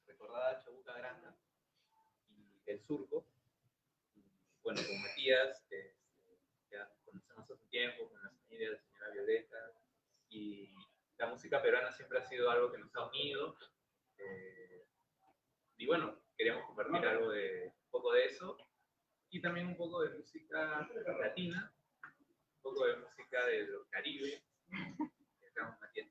recordada Chabuca Granda y el surco. Bueno, con Matías, ya conocemos hace tiempo, con la familia de la señora Violeta, y la música peruana siempre ha sido algo que nos ha unido. Y bueno, queríamos compartir algo de un poco de eso, y también un poco de música latina, un poco de música del Caribe. Estamos Matías.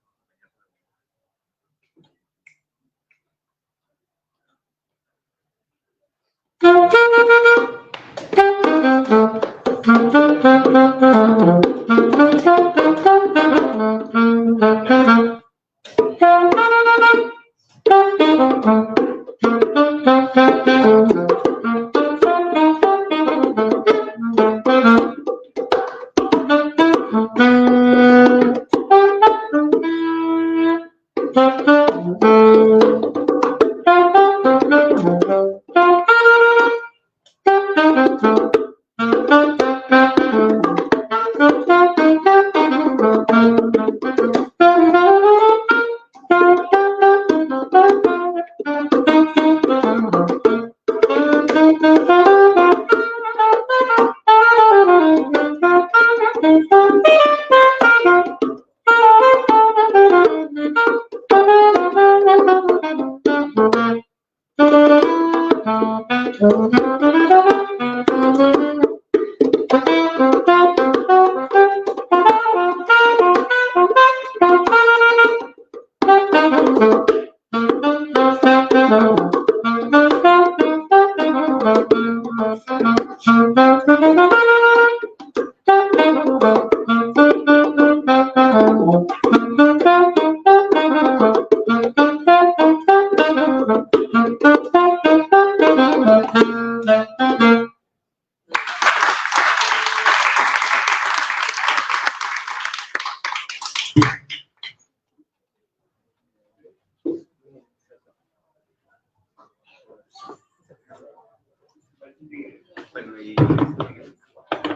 Bueno, y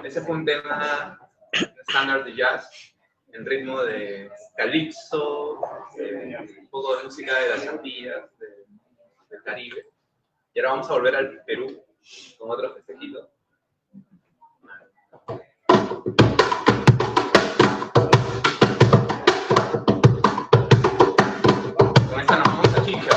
ese fue un tema estándar de jazz, en ritmo de calipso, un poco de música de las Antillas, del Caribe. Y ahora vamos a volver al Perú con otro festejito. Con esta nos vamos a Chincha.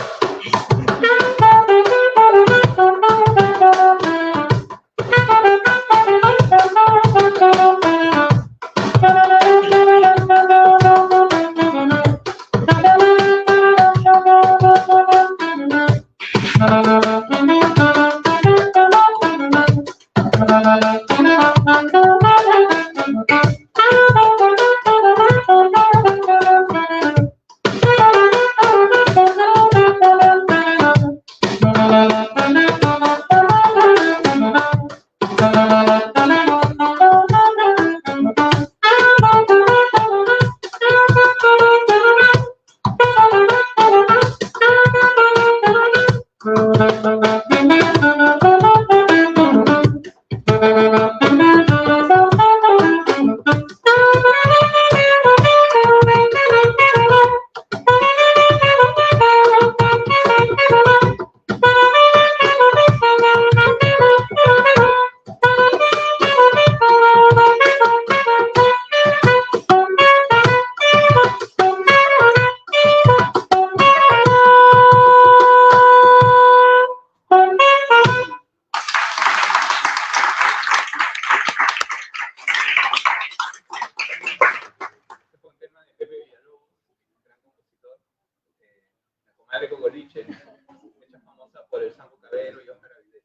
Madre Cocoliche, hecha famosa por el Sambo Cabero y Óscar Avidez.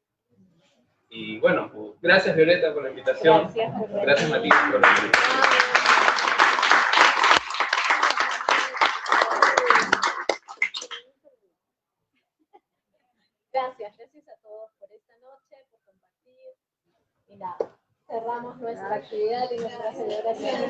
Y bueno, pues, gracias Violeta por la invitación. Gracias Matías por la invitación. Gracias a todos por esta noche, por compartir. Y nada, cerramos nuestra actividad y nuestra celebración.